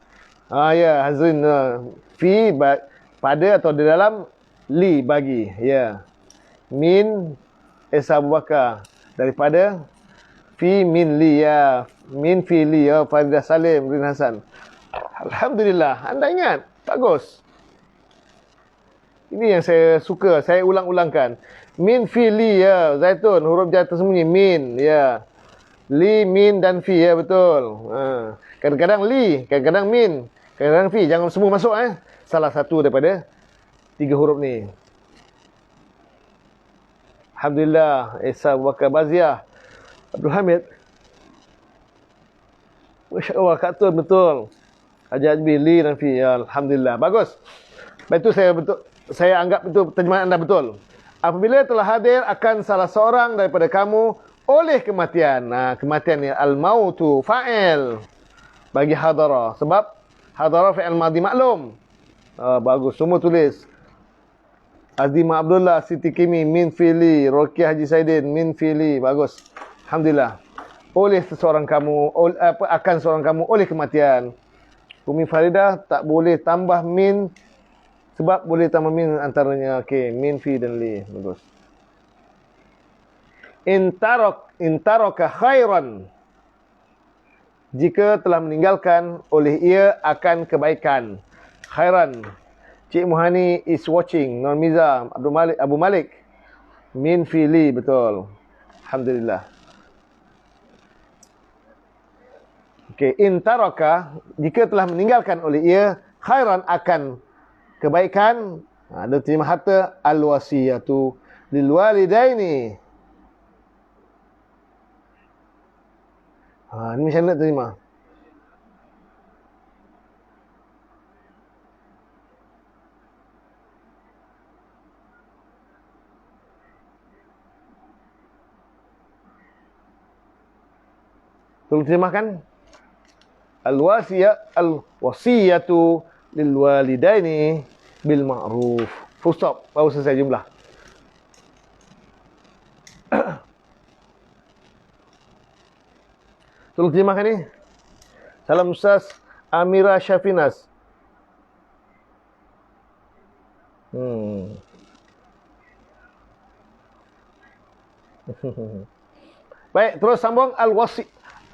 ya, Hazrin, fi pada atau di dalam, li bagi, ya. Min Esa Abu Bakar, daripada fi min li, ya. Min fi li, ya. Faridah Salim, Rin Hasan. Alhamdulillah, anda ingat? Bagus. Ini yang saya suka, saya ulang-ulangkan. Min, fi, li, ya. Zaitun, huruf jar tersembunyi. Min, ya. Li, min, dan fi, ya, betul. Kadang-kadang li, kadang-kadang min, kadang-kadang fi. Jangan semua masuk, salah satu daripada 3 huruf ni. Alhamdulillah. Esa Abu Bakar Baziah. Abdul Hamid. Masya Allah, Kak Tun, betul. Haji Ajbi, li dan fi. Ya, Alhamdulillah. Bagus. Lepas itu saya anggap itu terjemahan anda betul. Apabila telah hadir akan salah seorang daripada kamu oleh kematian. Kematian ni al-mautu fa'il bagi hadara. Sebab hadara fi'il madhi maklum. Bagus. Semua tulis. Azimah Abdullah, Siti Kimi, min fili. Rokiah Haji Saidin, min fili. Bagus. Alhamdulillah. Oleh seseorang kamu, akan seorang kamu oleh kematian. Umi Faridah tak boleh tambah min, sebab boleh tambah min antaranya. Okey, min, fi dan li. Bagus. Intaraka khairan. Jika telah meninggalkan oleh ia akan kebaikan. Khairan. Cik Muhani is watching. Nur Miza, Abu Malik. Min, fi, li. Betul. Alhamdulillah. Okey, intaraka, jika telah meninggalkan oleh ia khairan akan kebaikan. Ada terjemah harta al-wasiyatu lil walidaini. Ini macam mana terjemah? Tolong terjemahkan. Al-wasiyatu lil walidaini bil ma'ruf. Full stop. Baru selesai jumlah. Tolong terjemahkan ni. Salam Ustaz Amira Syafinas. Baik, terus sambung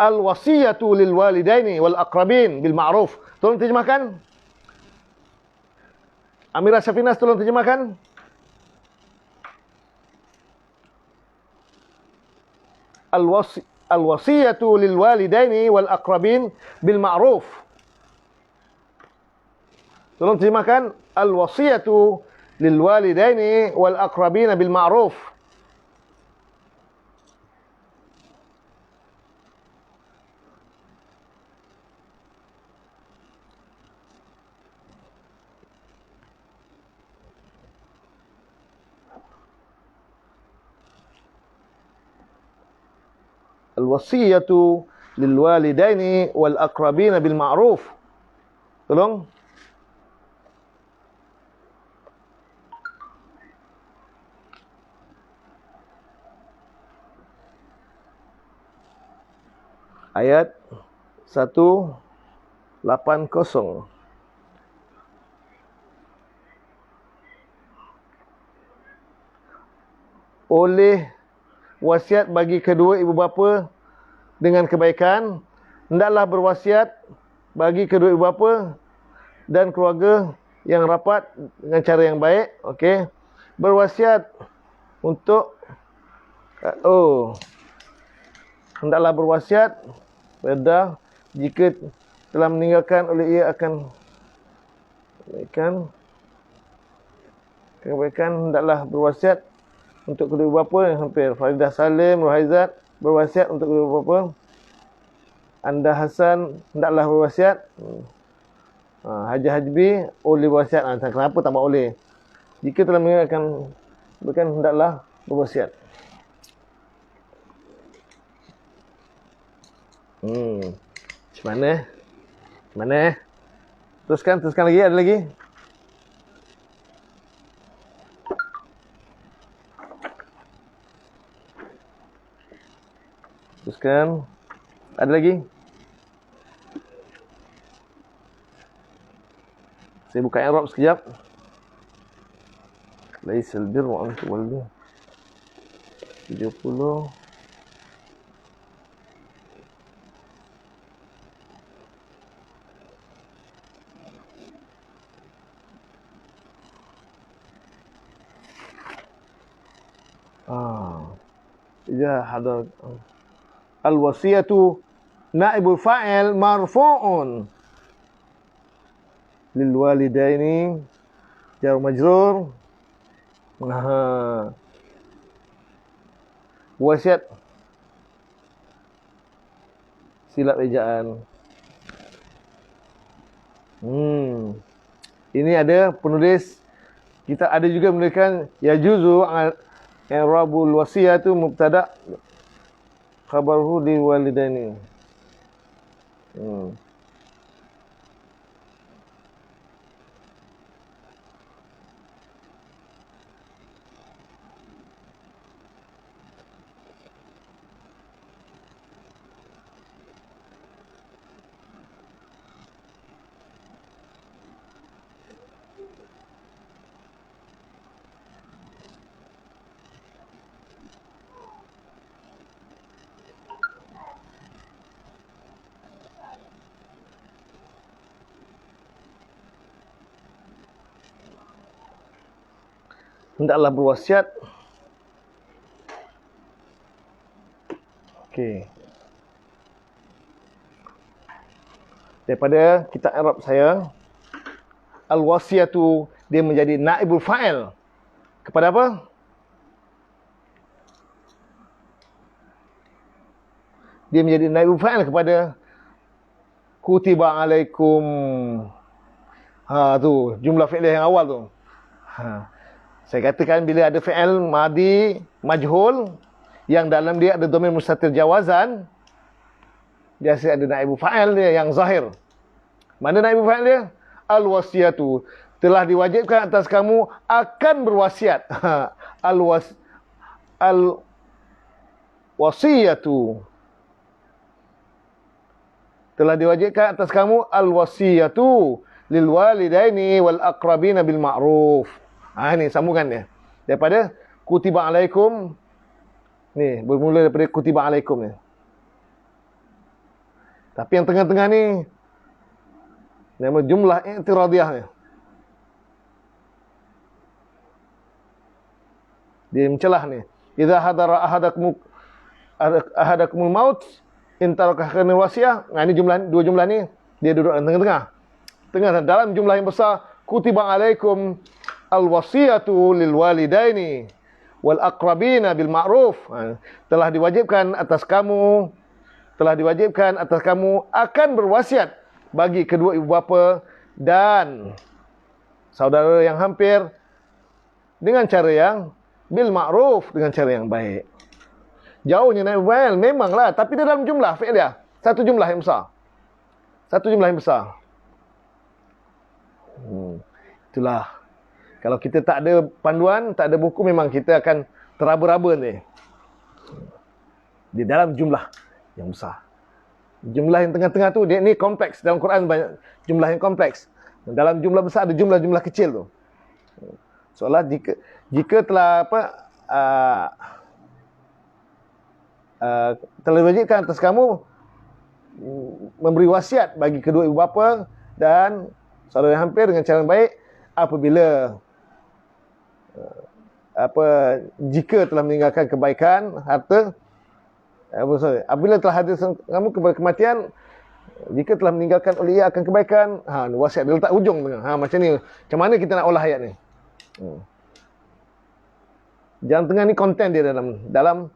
al-wasiyatu lil walidaini wal aqrabin bil ma'ruf. Tolong terjemahkan. Amira Syafinas, tolong terjemahkan. Al-wasiyatu lil walidaini wal aqrabin bil ma'ruf. Tolong terjemahkan. Al-wasiyatu lil walidaini wal aqrabin bil ma'ruf. Al-wasiyatu lil walidaini wal aqrabin bil ma'ruf. Tolong. Ayat 180. Oleh wasiat bagi kedua ibu bapa dengan kebaikan, hendaklah berwasiat bagi kedua ibu bapa dan keluarga yang rapat dengan cara yang baik. Okey. Berwasiat untuk hendaklah berwasiat pada jika telah meninggalkan oleh ia akan kebaikan, hendaklah berwasiat untuk kedua ibu bapa yang hampir. Faridah Salim, Rohaizat berwasiat untuk kedua ibu bapa. Anda Hasan hendaklah berwasiat. Haji Hajbi oleh berwasiat. Kenapa tak buat oleh? Jika telah meninggalkan kebaikan, hendaklah berwasiat. Macam mana? Mana? Teruskan lagi. Ada lagi? Teruskan. Ada lagi? Saya buka Arab sekejap. Laisal birru an tuwallu 70. idza hadar al-wasiyatu naibul fa'il marfu'un lil walidaini jar majrur. Wasiat silap ejaan. Ini ada penulis, kita ada juga menuliskan yajuzu i'rabul wasiyatu mubtada khabaruhu lil walidaini. Hendaklah berwasiat. Okey. Daripada kitab Arab saya, al-wasiyatu dia menjadi naibul fa'il kepada apa? Dia menjadi naibul fa'il kepada kutiba alaikum. Tu jumlah fi'il yang awal tu. Saya katakan bila ada fi'il madi majhul yang dalam dia ada dhamir mustatir jawazan, biasa ada naibul fa'il dia yang zahir. Mana naibul fa'il dia? Al-wasiyatu, telah diwajibkan atas kamu akan berwasiat. Al-wasiyatu, telah diwajibkan atas kamu al-wasiyatu lil walidaini wal aqrabina bil ma'ruf. Ini sambungan dia. Daripada kutiba alaikum. Ni, bermula daripada kutiba alaikum ni. Tapi yang tengah-tengah ni, nama jumlah i'tiradiyah ni. Dia mencelah ni. Idza hadara ahadakumul maut in taraka khairan wasiyah. Ini jumlah, dua jumlah ni dia duduk dalam tengah-tengah. Dalam jumlah yang besar, kutiba alaikum al-wasiyatu lil walidaini wal aqrabina bil ma'ruf. Telah diwajibkan atas kamu akan berwasiat bagi kedua ibu bapa dan saudara yang hampir dengan cara yang bil ma'ruf, dengan cara yang baik. Jauhnya naik fa'il memanglah, tapi dia dalam jumlah fi'il dia. Satu jumlah yang besar. Itulah. Kalau kita tak ada panduan, tak ada buku, memang kita akan teraba-raba ni. Di dalam jumlah yang besar. Jumlah yang tengah-tengah tu, dia ni kompleks. Dalam Quran banyak jumlah yang kompleks. Dalam jumlah besar ada jumlah-jumlah kecil tu. Soalnya jika telah telah diwajibkan atas kamu memberi wasiat bagi kedua ibu bapa dan saudara yang hampir dengan cara yang baik apabila jika telah meninggalkan kebaikan harta, apabila telah hadir kamu kepada kematian, jika telah meninggalkan oleh ia akan kebaikan, wasiat dia letak ujung tengah. Macam ni. Macam mana kita nak olah ayat ni? Jangan tengah ni konten dia dalam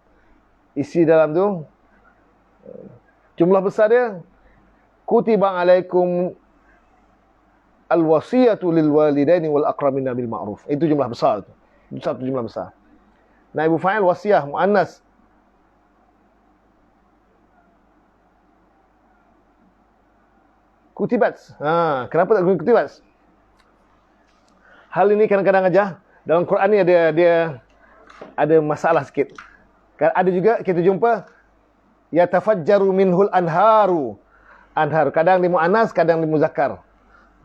isi dalam tu. Jumlah besar dia, kutiba alaikum al-wasiyatu lil walidaini wal aqrabina bil ma'ruf. Itu jumlah besar tu. Itu satu jumlah besar. Naibul fa'il wasiyah muannas. Kutibat. Kenapa tak guna kutibat? Hal ini kadang-kadang aja dalam Quran ni dia ada masalah sikit. Ada juga kita jumpa yatafajjaru minhul anharu. Anhar kadang dia muannas, kadang dia muzakkar.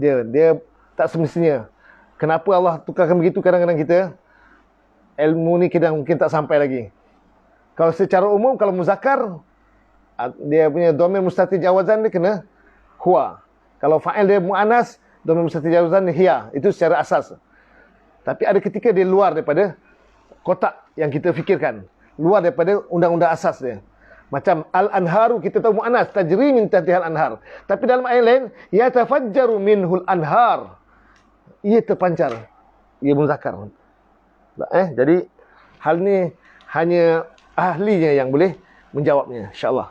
Dia tak semestinya. Kenapa Allah tukarkan begitu kadang-kadang kita? Ilmu ni kita mungkin tak sampai lagi. Kalau secara umum, kalau muzakkar, dia punya dhamir mustatir jawazan dia kena huwa. Kalau fa'il dia mu'anas, dhamir mustatir jawazan dia hiya. Itu secara asas. Tapi ada ketika dia luar daripada kotak yang kita fikirkan. luar daripada undang-undang asas dia. Macam al-anharu, kita tahu mu'anas, tajri min tahtihal anhar. Tapi dalam ayat lain, yatafajjaru minhul anhar. Ia terpancar. Ia muzakkar. Jadi hal ni hanya ahlinya yang boleh menjawabnya, insya-Allah.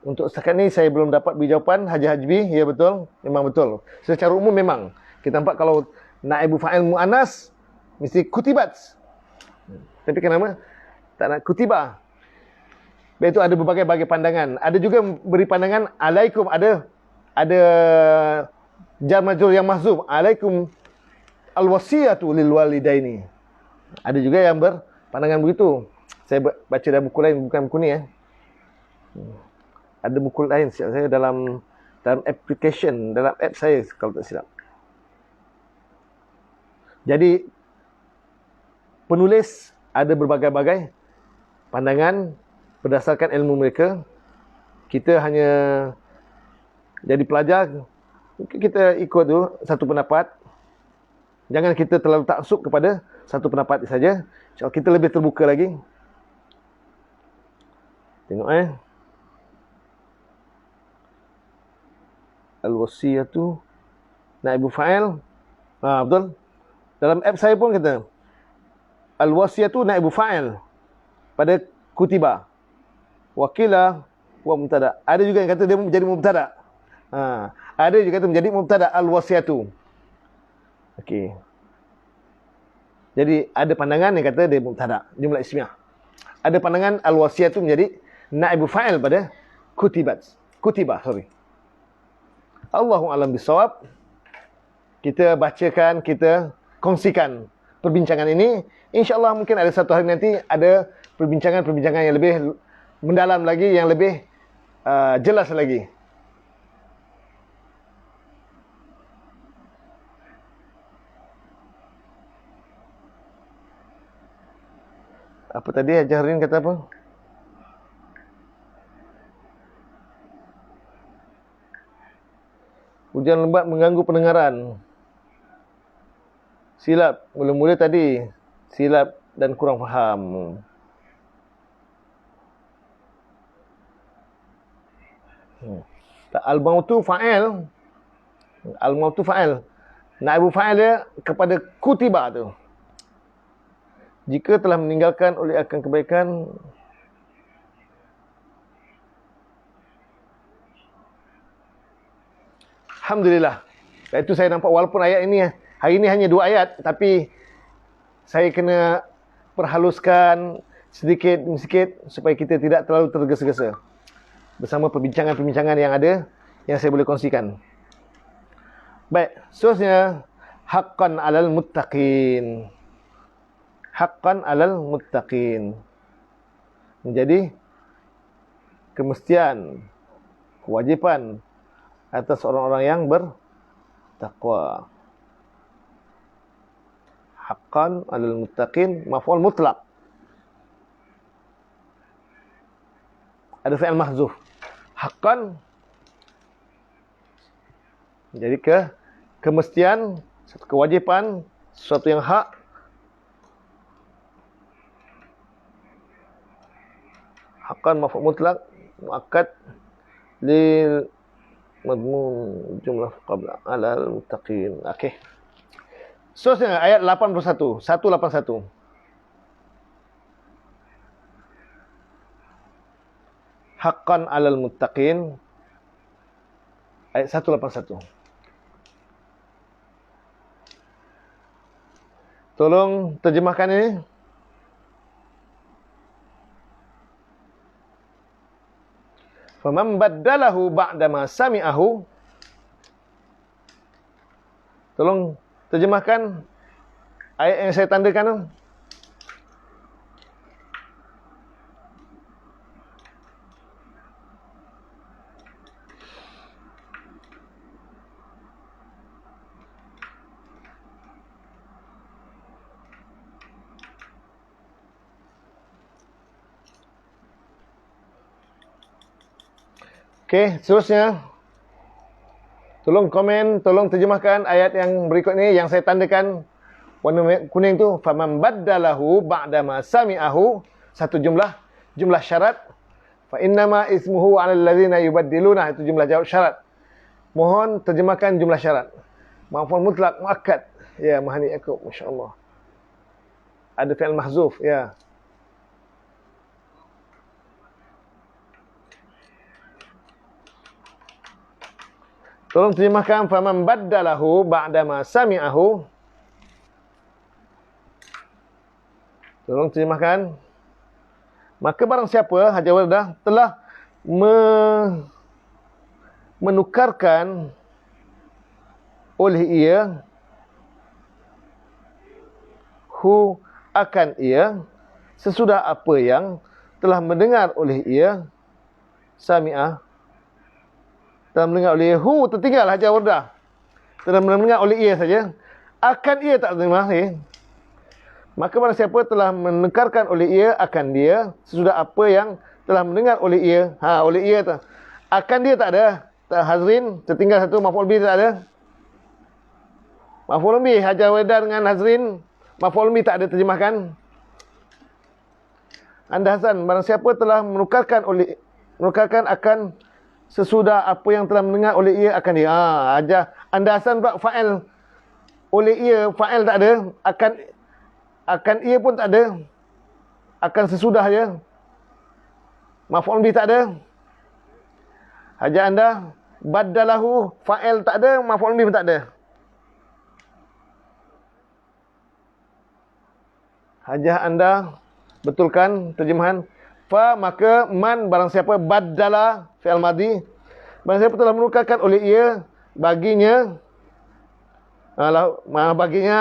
Untuk setakat ni saya belum dapat beri jawapan. Haji Hajbi, ya betul, memang betul. Secara umum memang kita nampak kalau naibul fa'il muannas mesti kutibat. Tapi kenapa tak nak kutibah? Itu ada berbagai-bagai pandangan. Ada juga beri pandangan alaikum, ada jar majrur yang mahzuf, alaikum alwasiyatu lil walidaini. Ada juga yang berpandangan begitu. Saya baca dalam buku lain, bukan buku ni ya. Ada buku lain saya dalam application, dalam app saya kalau tak silap. Jadi penulis ada berbagai-bagai pandangan berdasarkan ilmu mereka. Kita hanya jadi pelajar, kita ikut tu satu pendapat. Jangan kita terlalu taksub kepada satu pendapat saja. Kalau kita lebih terbuka lagi. Tengok al-wasiyatu naibul fa'il. Betul. Dalam app saya pun kata al-wasiyatu naibul fa'il pada kutiba. Wakila wa mubtada. Ada juga yang kata dia menjadi mubtada. Ada juga kata menjadi mubtada al-wasiyatu. Okey. Jadi ada pandangan yang kata dia mubtada, jumlah ismiyah. Ada pandangan al-wasiyatu menjadi naibul fa'il pada kutibat. Kutibah, sorry. Allahu a'lam bissawab. Kita bacakan, kita kongsikan perbincangan ini. InsyaAllah mungkin ada satu hari nanti ada perbincangan-perbincangan yang lebih mendalam lagi, yang lebih jelas lagi. Apa tadi Haji Harin kata apa? Hujan lebat mengganggu pendengaran. Silap. Mula-mula tadi silap dan kurang faham. Al-mautu fa'il. Al-mautu fa'il. Naibul fa'il dia kepada kutiba tu. Jika telah meninggalkan oleh akan kebaikan, alhamdulillah. Itu saya nampak walaupun ayat ini hari ini hanya 2 ayat, tapi saya kena perhaluskan sedikit demi sedikit supaya kita tidak terlalu tergesa-gesa bersama perbincangan-perbincangan yang ada yang saya boleh kongsikan. Baik, seterusnya haqqan 'alal muttaqin. Haqqan 'alal muttaqin. Menjadi kemestian, kewajipan atas orang-orang yang bertakwa. Haqqan 'alal muttaqin, maf'ul mutlaq. Ada fi'il mahzuf. Haqqan jadi kemestian, satu kewajipan, sesuatu yang hak. Haqqan maf'ul mutlaq muakkad lil madmun jumlah qabla 'alal muttaqin. Okey. Seterusnya ayat 81, 181. Haqqan 'alal muttaqin ayat 181. Tolong terjemahkan ini. Faman baddalahu ba'dama sami'ahu. Tolong terjemahkan ayat yang saya tandakan. Okey, seterusnya tolong komen, tolong terjemahkan ayat yang berikut ni yang saya tandakan Warna kuning tu faman baddalahu ba'dama sami'ahu, satu jumlah syarat. Fa innama ismuhu 'alal ladzina yubaddiluna, itu jumlah jawab syarat. Mohon terjemahkan jumlah syarat. Maf'ul mutlak muakkad. Ya, Mahani Yaakob, masya-Allah. Ada fi'il mahzuf, ya. Tolong terjemahkan faman baddalahu ba'dama sami'ahu. Tolong terjemahkan. Maka barang siapa, Hajar Wardah, telah menukarkan oleh ia hu akan ia sesudah apa yang telah mendengar oleh ia sami'ah, telah mendengar oleh ia hu, tertinggal Hajar Wardah, telah mendengar oleh ia saja, akan ia tak terima. Maka barang siapa telah menekarkan oleh ia akan dia sesudah apa yang telah mendengar oleh ia, oleh ia tu, akan dia tak ada. Hazrin, tertinggal satu, maf'ul bih tak ada. Maf'ul bih Hajar Wardah dengan Hazrin, maf'ul bih tak ada terjemahkan. Anda Hasan, barang siapa telah menukarkan akan sesudah apa yang telah mendengar oleh ia akan dia. Ajar Anda Hasan pula fa'il oleh ia, fa'il tak ada, akan ia pun tak ada. Akan sesudah je. Maf'ul bih tak ada. Hajar anda baddalahu, fa'il tak ada, maf'ul bih pun tak ada. Hajar anda betulkan terjemahan. Fa, maka man, barang siapa baddala fi'il madhi, barang siapa telah menukarkan oleh ia baginya, baginya,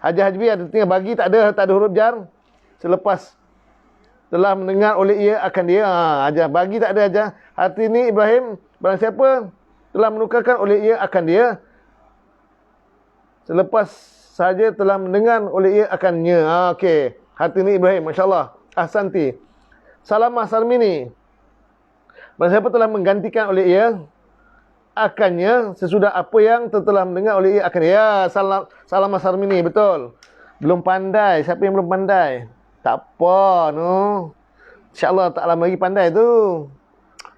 Hajar Hajbi ada tinggal bagi, tak ada huruf jar. Selepas telah mendengar oleh ia akan dia, Hajar bagi tak ada. Hajar hati ni Ibrahim, barang siapa telah menukarkan oleh ia akan dia selepas saja telah mendengar oleh ia akannya. Okey, hati ni Ibrahim, masya-Allah, ahsanti. Salamah Sarmini, barang siapa telah menggantikan oleh ia akannya sesudah apa yang telah mendengar oleh ia akan dia. Salamah Sarmini, betul. Belum pandai, siapa yang belum pandai? Tak apa, no. InsyaAllah tak lama lagi pandai tu.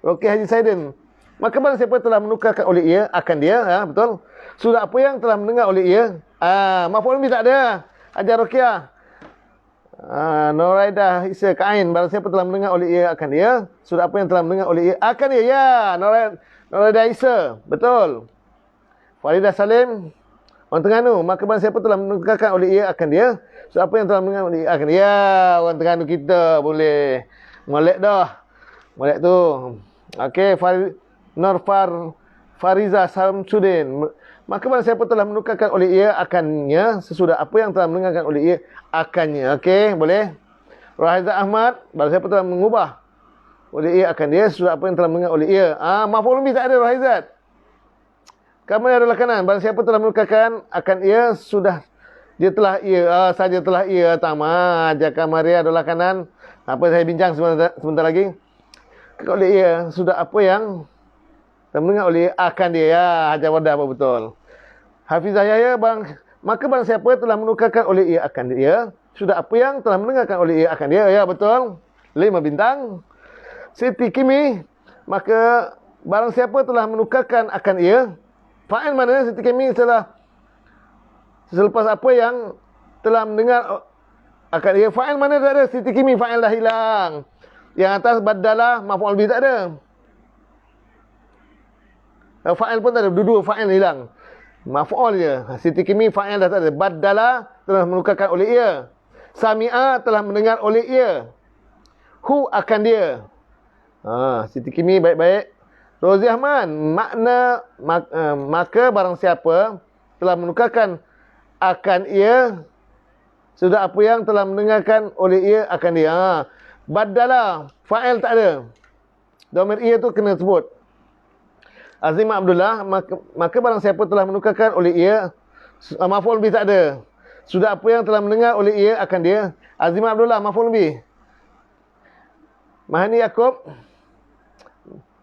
Okey Haji Saidin. Maka barang siapa telah menukarkan oleh ia akan dia, betul. Sudah apa yang telah mendengar oleh ia. Maf'ul bih tak ada. Hajar Ruqyah. Noraidah Isa Kain, barang siapa telah mendengar oleh ia akan dia. Sudah apa yang telah mendengar oleh ia akan dia. Ya, Noraidah Isa, betul. Faridah Salim, orang Terengganu, maka barang siapa telah menukarkan oleh ia akan dia. Sudah apa yang telah mendengar oleh ia akan dia. Ya, orang Terengganu kita boleh. Molek dah. Molek tu. Okey, Fariza Samsudin. Maka barang siapa telah menukarkan oleh ia akannya sesudah apa yang telah mendengarkan oleh ia akannya. Okey, boleh. Rahizat Ahmad, barang siapa telah mengubah oleh ia akan dia sesudah apa yang telah mendengar oleh ia. Maf'ul bih tak ada Rahizat. Kamu adalah kanan. Barang siapa telah menukarkan akan ia sudah dia telah ia, saja telah ia. Tama, jaka Maria adalah kanan. Apa saya bincang sebentar lagi. Oleh ia sudah apa yang telah mendengar oleh ia akan dia. Ya, Hajar Wardah apa betul. Hafizah Yahya, maka barang siapa telah menukarkan oleh ia akan dia sudah apa yang telah mendengarkan oleh ia akan dia. Ya, betul. 5 bintang. Siti Kimi, maka barang siapa telah menukarkan akan ia, fa'il mana Siti Kimi selepas apa yang telah mendengar akan ia. Fa'il mana tak ada Siti Kimi, fa'il dah hilang. Yang atas baddalah, maf'ul bih tak ada. Fa'il pun tak ada, dua-dua fa'il hilang. Maf'ul je. Siti Kimi fa'il dah tak ada. Baddalah telah menukarkan oleh ia. Sami'a telah mendengar oleh ia. Hu akan dia. Siti Kimi baik-baik. Rozi Ahmad, maka barang siapa telah menukarkan akan ia sudah apa yang telah mendengarkan oleh ia akan dia. Baddalah, fa'il tak ada. Dhamir ia tu kena sebut. Azimah Abdullah, maka barang siapa telah menukarkan oleh ia, maf'ul bih tak ada. Sudah apa yang telah mendengar oleh ia akan dia. Azimah Abdullah, maf'ul bih. Mahani Yaakob,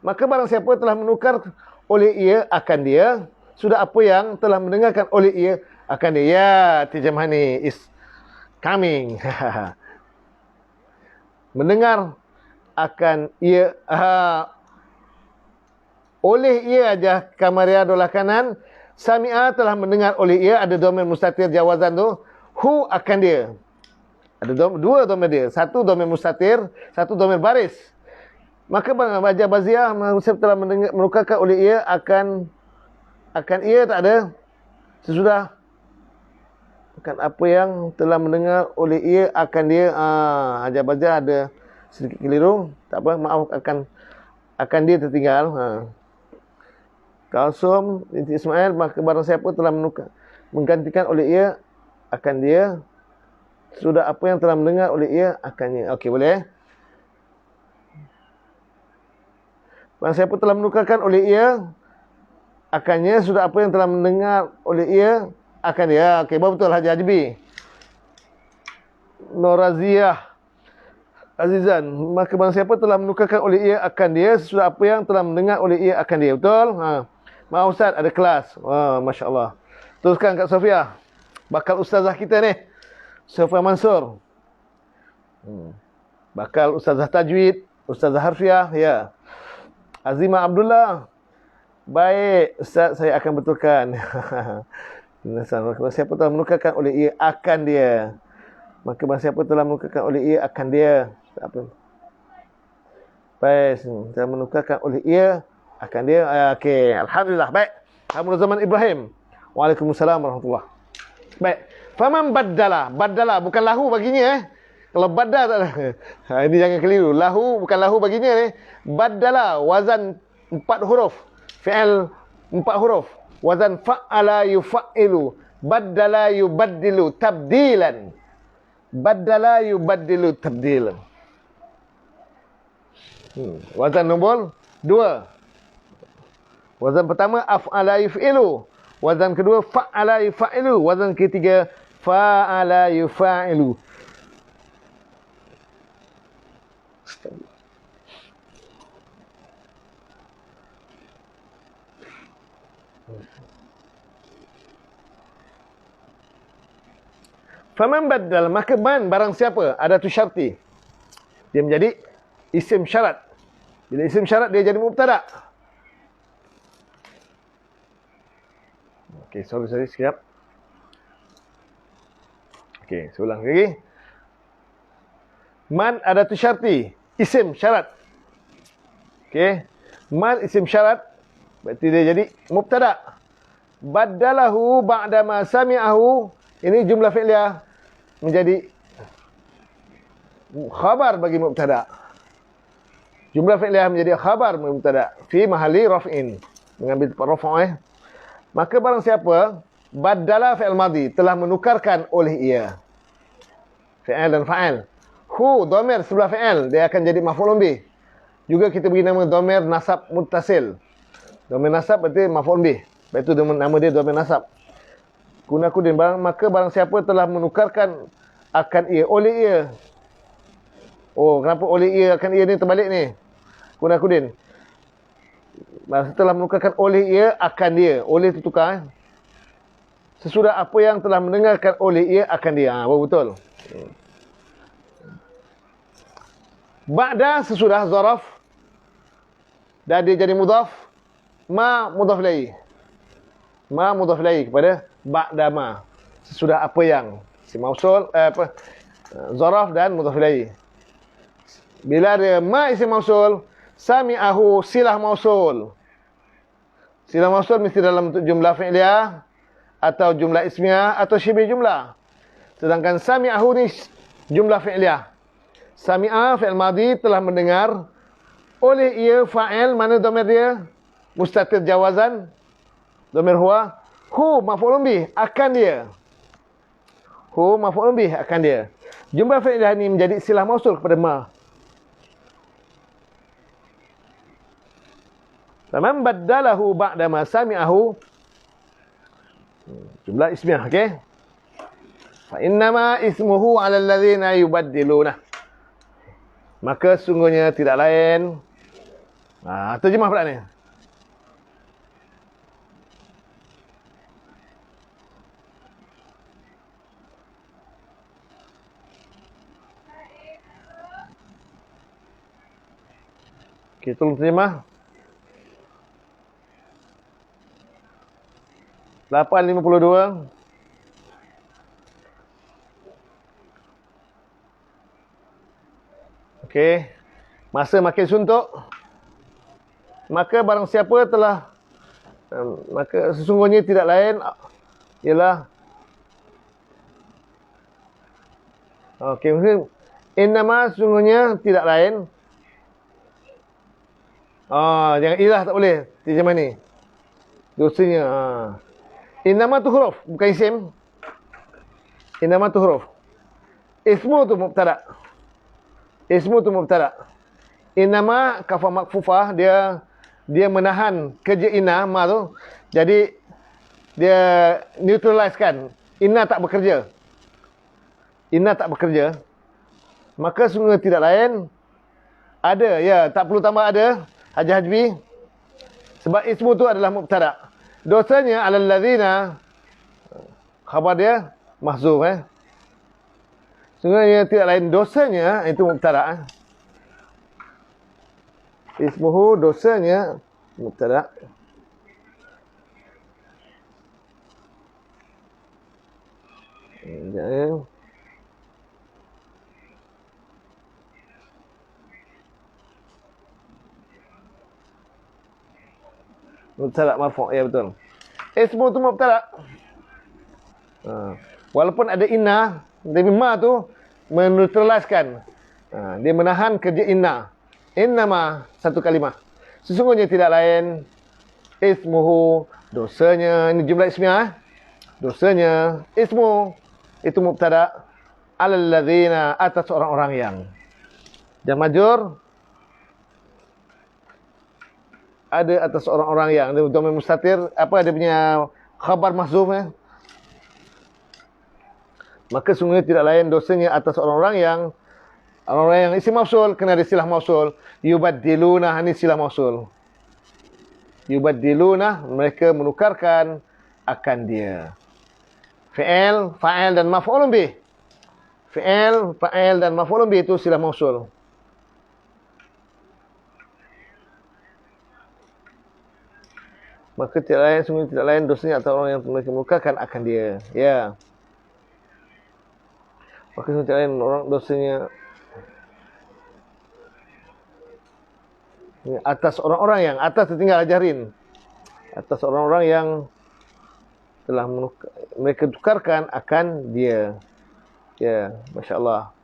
maka barang siapa telah menukar oleh ia akan dia, sudah apa yang telah mendengarkan oleh ia akan dia. Ya, terjemahani is coming. Mendengar akan ia. Oleh ia aja Kamaria dolah kanan. Sami'a telah mendengar oleh ia. Ada domain mustatir jawazan tu. Hu akan dia. Ada dua domain dia. Satu domain mustatir, satu domain baris. Maka baca baziah telah menukarkan oleh ia akan ia tak ada sesudah akan apa yang telah mendengar oleh ia akan dia. Hajar baziah ada sedikit keliru. Tak apa, maaf, akan dia tertinggal. Kalsum binti Ismail, maka barang siapa telah menggantikan oleh ia akan dia sudah apa yang telah mendengar oleh ia akannya. Okey, boleh? Barang siapa telah menukarkan oleh ia akannya sudah apa yang telah mendengar oleh ia akan dia. Okey, betul Haji Hajibi. Noraziyah Azizan, maka barang siapa telah menukarkan oleh ia akan dia sudah apa yang telah mendengar oleh ia akan dia. Betul? Maaf Ustaz, ada kelas. Masya Allah. Teruskan Kak Sofia. Bakal ustazah kita ni, Sofia Mansur. Bakal ustazah tajwid, ustazah harfiah, ya. Azimah Abdullah. Baik, Ustaz, saya akan betulkan. Siapa telah menukarkan oleh ia akan dia. Maka barang siapa telah menukarkan oleh ia akan dia. Apa? Baik, telah menukarkan oleh ia akan dia. Okey, alhamdulillah. Baik. Abdul Zaman Ibrahim. Waalaikumsalam warahmatullahi. Baik. Faman baddala bukan lahu baginya. Kalau badal tak ada. Ini jangan keliru. Lahu bukan lahu baginya ni. Baddala wazan 4 huruf. Fi'il 4 huruf. Wazan fa'ala yufa'ilu. Baddala yubaddilu tabdilan. Baddala yubaddilu tabdilan. Wazan nombor 2. Wazan pertama af'ala yuf'ilu. Wazan kedua fa'ala yufa'ilu. Wazan ketiga fa'ala yufa'ilu. Faman baddal, maka man barang siapa, ada tu syarti. Dia menjadi isim syarat. Bila isim syarat dia jadi mubtada. Okey, sorry sekejap. Okey, saya ulang lagi. Man ada tu syarti, isim syarat. Okey. Man isim syarat, berarti dia jadi mubtada. Baddalahu ba'da ma sami'ahu, ini jumlah fi'liyah menjadi khabar bagi mubtada. Jumlah fi'liyah menjadi khabar mubtada fi mahalli raf'in, mengambil tempat rafa'. Maka barang siapa baddala fi'il madhi, telah menukarkan oleh ia fi'il dan fa'il. Hu dhamir sebelah fi'il, dia akan jadi maf'ulun bih. Juga kita beri nama dhamir nasab muttasil. Dhamir nasab berarti maf'ulun bih. Itu nama dia dhamir nasab. Kunakudin, maka barang siapa telah menukarkan akan ia oleh ia. Oh, kenapa oleh ia akan ia ni terbalik ni? Kunakudin. Setelah menukarkan oleh ia akan dia. Oleh itu tukar. Sesudah apa yang telah mendengarkan oleh ia akan dia. Betul. Ba'da sesudah zaraf. Dan dia jadi mudhaf. Ma mudhaf ilaih. Ma mudhaf ilaih kepada ba'da ma. Sesudah apa yang. Si mausul. Zaraf dan mudhaf ilaih. Bila dia ma isim mausul. Sami'ahu silah mausul. Silah mausul mesti dalam bentuk jumlah fi'liyah atau jumlah ismiyah atau syibih jumlah. Sedangkan sami'ahu ni jumlah fi'liyah. Sami'a fi'il madhi telah mendengar. Oleh ia fa'il, mana dhamir dia? Mustatir jawazan. Dhamir huwa. Hu maf'ulun bih, akan dia. Hu maf'ulun bih, akan dia. Jumlah fi'liyah ni menjadi silah mausul kepada ma. Faman baddalahu ba'da ma sami'ahu, jumlah ismiyah, okey? Fa innama ismuhu 'alal ladzina yubaddiluna. Maka sungguhnya tidak lain. Terjemah pula ni. Okey, tolong terjemah. 8:52. Okey. Masa makin suntuk. Maka barang siapa telah maka sesungguhnya tidak lain ialah okey, innama sesungguhnya tidak lain. Jangan ilah, tak boleh terjemah ni. Dosanya. Innama tu huruf, bukan isim. Innama tu huruf. Ismu tu mubtada. Ismu tu mubtada. Innama kafah makfufah, dia menahan kerja inna ma tu. Jadi dia neutralize kan. Inna tak bekerja. Inna tak bekerja. Maka sungguh tidak lain ada, ya, tak perlu tambah ada, Haji Hajbi. Sebab ismu tu adalah mubtada. Dosanya alal ladzina, khabar dia mahzuf Sungguhnya tidak lain dosanya itu mubtada. Ismuhu, dosanya mubtada. Jangan. Mubtada marfu', ya betul. Ismu tu mubtada. Walaupun ada inna, tapi ma tu meneutraliskan. Dia menahan kerja inna. Innama, satu kalimah. Sesungguhnya tidak lain ismuhu, dosanya, ini jumlah ismiyah. Dosanya, ismu itu mubtada, alal ladzina, atas orang-orang yang. Jam majur ada atas orang-orang yang. Dhamir mustatir, apa dia punya khabar mahzuf Maka sungguhnya tidak lain dosanya atas orang-orang yang. Orang-orang yang isim mausul kena ada silah mausul. Yubaddiluna, ini silah mausul. Yubaddiluna, mereka menukarkan akan dia. Fi'il, fa'il dan maf'ulun bih. Fi'il, fa'il dan maf'ulun bih itu silah mausul. Maka tidak lain, sungguh tidak lain dosanya atau orang yang mereka menukarkan akan dia. Ya. Maka sungguh tidak lain orang dosanya atas orang-orang yang. Atas tertinggal ajarin. Atas orang-orang yang telah mereka tukarkan akan dia. Ya, Masya Allah.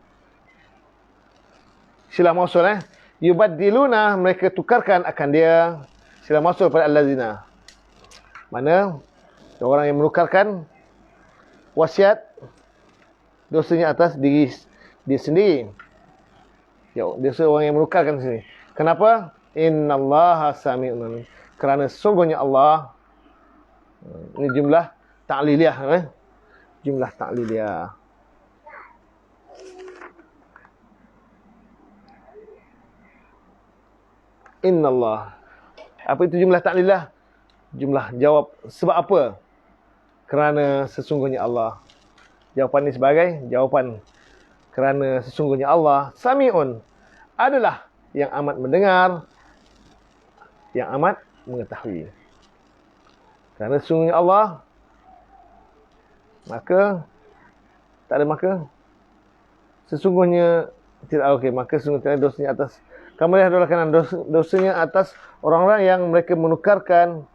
Silah mausul Yubaddiluna, mereka tukarkan akan dia. Silah mausul pada allazina. Mana orang yang menukarkan wasiat, dosanya atas diri dia sendiri. Ya, dosa orang yang menukarkan sendiri. Kenapa? Innallaha sami'un alim. Kerana sungguhnya Allah. Ini jumlah ta'liliyah Jumlah ta'liliyah. Innallah. Apa itu jumlah ta'liliyah? Jumlah jawab. Sebab apa? Kerana sesungguhnya Allah. Jawapan ini sebagai jawapan. Kerana sesungguhnya Allah Sami'un, adalah yang amat mendengar, yang amat mengetahui. Kerana sesungguhnya Allah, maka tak ada maka. Sesungguhnya tidak okey, maka sesungguhnya dosanya atas. Kamu lihat adalah kanan dosanya atas orang-orang yang mereka menukarkan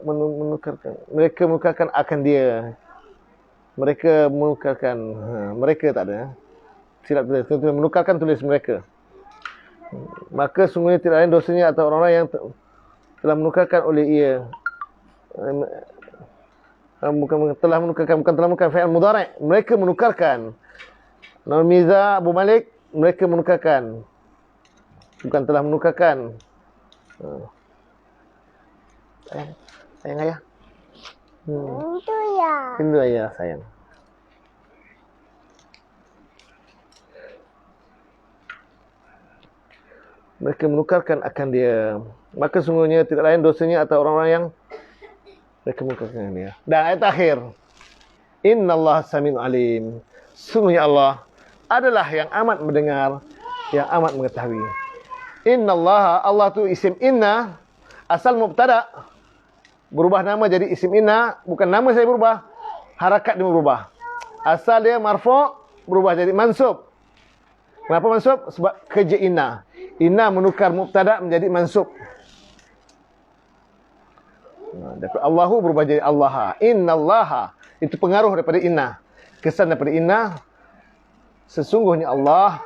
menukarkan akan dia. Mereka menukarkan mereka tak ada. Silap tulis. Menukarkan tulis mereka. Maka sungguhnya tidak lain dosanya atau orang-orang yang telah menukarkan oleh ia. Bukan telah menukarkan fi'il mudhari'. Mereka menukarkan. Nur Miza Abu Malik, mereka menukarkan. Bukan telah menukarkan. Sayang ayah. Itu ya. Itu ayah sayang. Mereka menukarkan akan dia. Maka sungguhnya tidak lain dosanya atau orang-orang yang mereka menukarkan dia. Dan ayat akhir. Innallaha sami'un alim. Sungguhnya Allah adalah yang amat mendengar, yang amat mengetahui. Innallaha, Allah tu isim inna, asal mubtada. Berubah nama jadi isim inna, bukan nama saya berubah, harakat dia berubah. Asal dia marfu', berubah jadi mansub. Kenapa mansub? Sebab kerja inna. Inna menukar mubtada menjadi mansub. Daripada Allahu berubah jadi Allaha. Innallaha, itu pengaruh daripada inna. Kesan daripada inna, sesungguhnya Allah.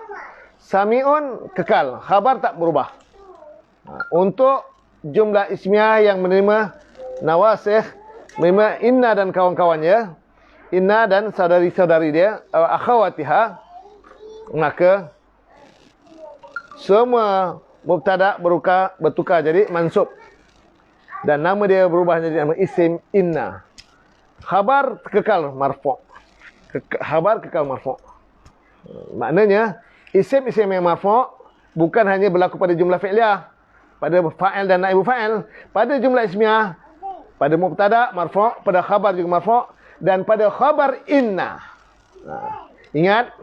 Sami'un, kekal. Khabar tak berubah. Untuk jumlah ismiyah yang menerima nawasikh, menerima inna dan kawan-kawannya, inna dan saudari-saudari dia, akhawatiha, maka semua mubtada bertukar jadi mansub. Dan nama dia berubah jadi nama isim inna. Khabar kekal marfu'. Khabar kekal marfu'. Maknanya, isim-isim yang marfu' bukan hanya berlaku pada jumlah fi'liyah, pada fa'il dan na'ibu fa'il, pada jumlah ismiyah, pada mubtada marfu', pada khabar juga marfu', dan pada khabar inna. Ingat,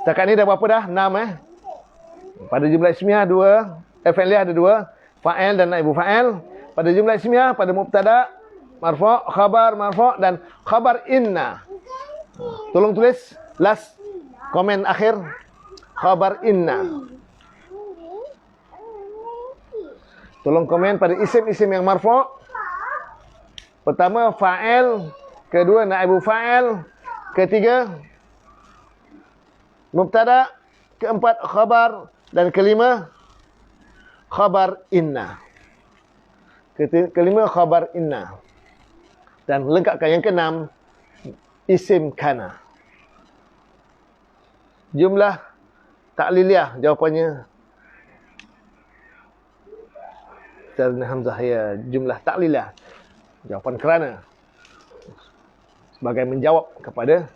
setakat ni dah berapa dah? 6 Pada jumlah ismiyah 2, fi'liyah ada 2, fa'il dan na'ibu fa'il. Pada jumlah ismiyah, pada mubtada marfu', khabar marfu' dan khabar inna. Tolong tulis last komen akhir, khabar inna. Tolong komen pada isim-isim yang marfu'. Pertama fa'il, kedua na'ibu fa'il, ketiga mubtada, keempat khabar, dan kelima khabar inna. Kelima khabar inna. Dan lengkapkan yang keenam, isim kana. Jumlah ta'liliyah, jawapannya Darna Hamzah, ya, jumlah ta'liliyah. Jawapan kerana. Sebagai menjawab kepada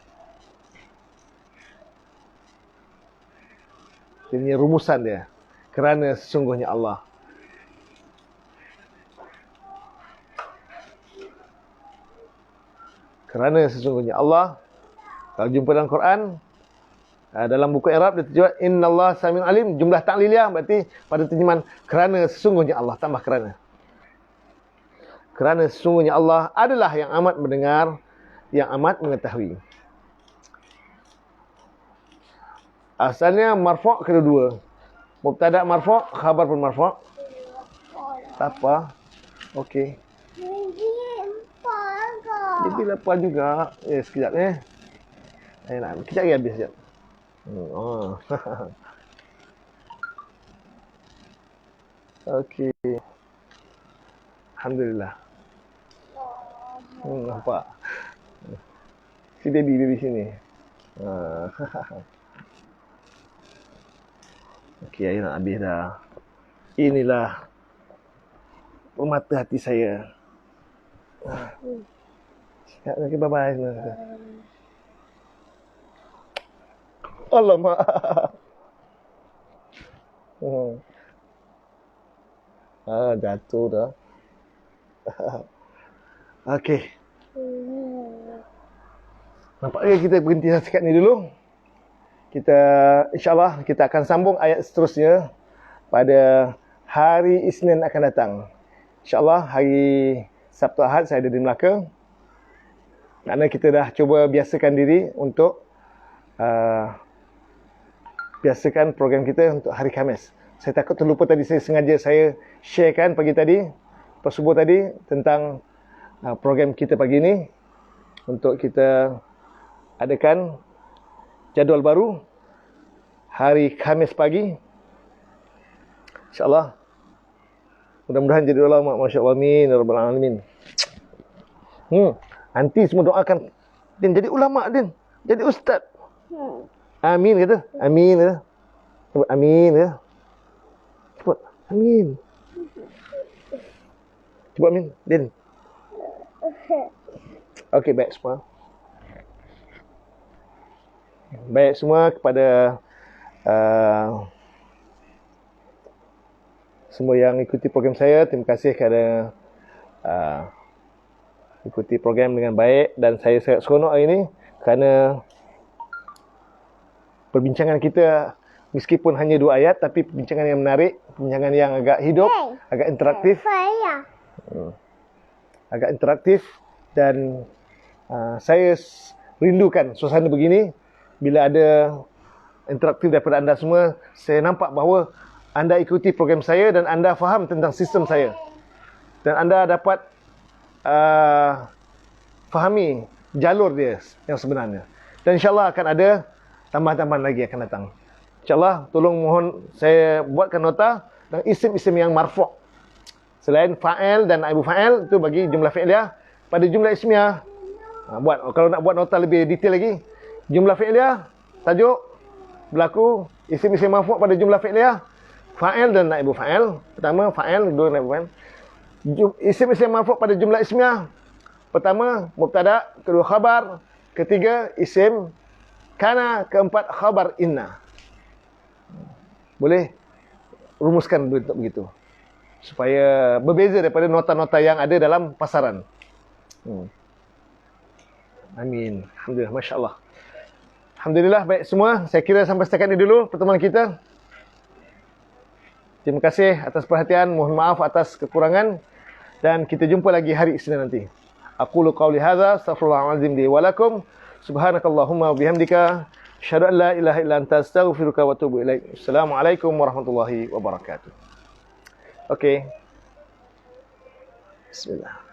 ini rumusan dia. Kerana sesungguhnya Allah. Kerana sesungguhnya Allah. Kalau jumpa dalam Quran, dalam buku Arab dia terjemah innallaha samiun alim, jumlah ta'liliyah, berarti pada terjemahan kerana sesungguhnya Allah, tambah kerana. Kerana sesungguhnya Allah adalah yang amat mendengar, yang amat mengetahui. Asalnya marfu' kedua. Mubtada marfu', khabar pun marfu'. Tak apa. Okey. Jadi lapar juga. Sekejap kejap lagi habis sekejap. Okey. Alhamdulillah. Nampak. Si baby sini. Okey, air nak habis dah. Inilah permata hati saya. Okey, bye-bye semua. Alamak. Jatuh dah. Okey. Nampaknya kita berhenti setakat ni dulu. InsyaAllah kita akan sambung ayat seterusnya pada hari Isnin akan datang. InsyaAllah hari Sabtu Ahad saya ada di Melaka. Kerana kita dah cuba biasakan diri untuk biasakan program kita untuk hari Khamis. Saya takut terlupa tadi, saya sengaja sharekan pagi tadi, subuh tadi, tentang program kita pagi ini. Untuk kita adakan jadual baru hari Khamis pagi. InsyaAllah. Mudah-mudahan jadi ulama. Masya Allah. Amin. Ya Rabbal Alamin. Nanti semua doakan Din jadi ulama, Din. Jadi ustaz. Amin kata. Amin kata. Sebut amin kata. Sebut amin. Sebut amin. Din. Okey, baik semua. Baik semua kepada semua yang ikuti program saya. Terima kasih kerana ikuti program dengan baik. Dan saya sangat seronok hari ini kerana perbincangan kita Meskipun hanya 2 ayat, tapi perbincangan yang menarik, perbincangan yang agak hidup, agak interaktif. Saya. Agak interaktif dan saya rindukan suasana begini. Bila ada interaktif daripada anda semua, saya nampak bahawa anda ikuti program saya dan anda faham tentang sistem saya. Dan anda dapat fahami jalur dia yang sebenarnya. Dan insyaAllah akan ada tambahan-tambahan lagi akan datang. InsyaAllah, tolong mohon saya buatkan nota dan isim-isim yang marfu'. Selain fa'il dan ibu fa'il, itu bagi jumlah fi'liyah. Pada jumlah ismiyah, kalau nak buat nota lebih detail lagi, jumlah fi'liyah, tajuk, berlaku, isim-isim marfu' pada jumlah fi'liyah, fa'il dan ibu fa'il. Pertama, fa'il, kedua ibu fa'il. Isim-isim marfu' pada jumlah ismiyah, pertama, mubtada, kedua khabar, ketiga, isim kana, keempat, khabar inna. Boleh rumuskan untuk begitu, supaya berbeza daripada nota-nota yang ada dalam pasaran. Amin. Alhamdulillah, Masya Allah. Alhamdulillah, baik semua. Saya kira sampai setakat ini dulu pertemuan kita. Terima kasih atas perhatian. Mohon maaf atas kekurangan. Dan kita jumpa lagi hari Isnin nanti. Aqulu qawli hadza, astaghfirullahaladzim li wa lakum. Subhanakallahumma wa bihamdika. Asyhadu an la ilaha illa anta, astaghfiruka wa atubu ilaik. Assalamualaikum warahmatullahi wabarakatuh. Okey. Bismillah.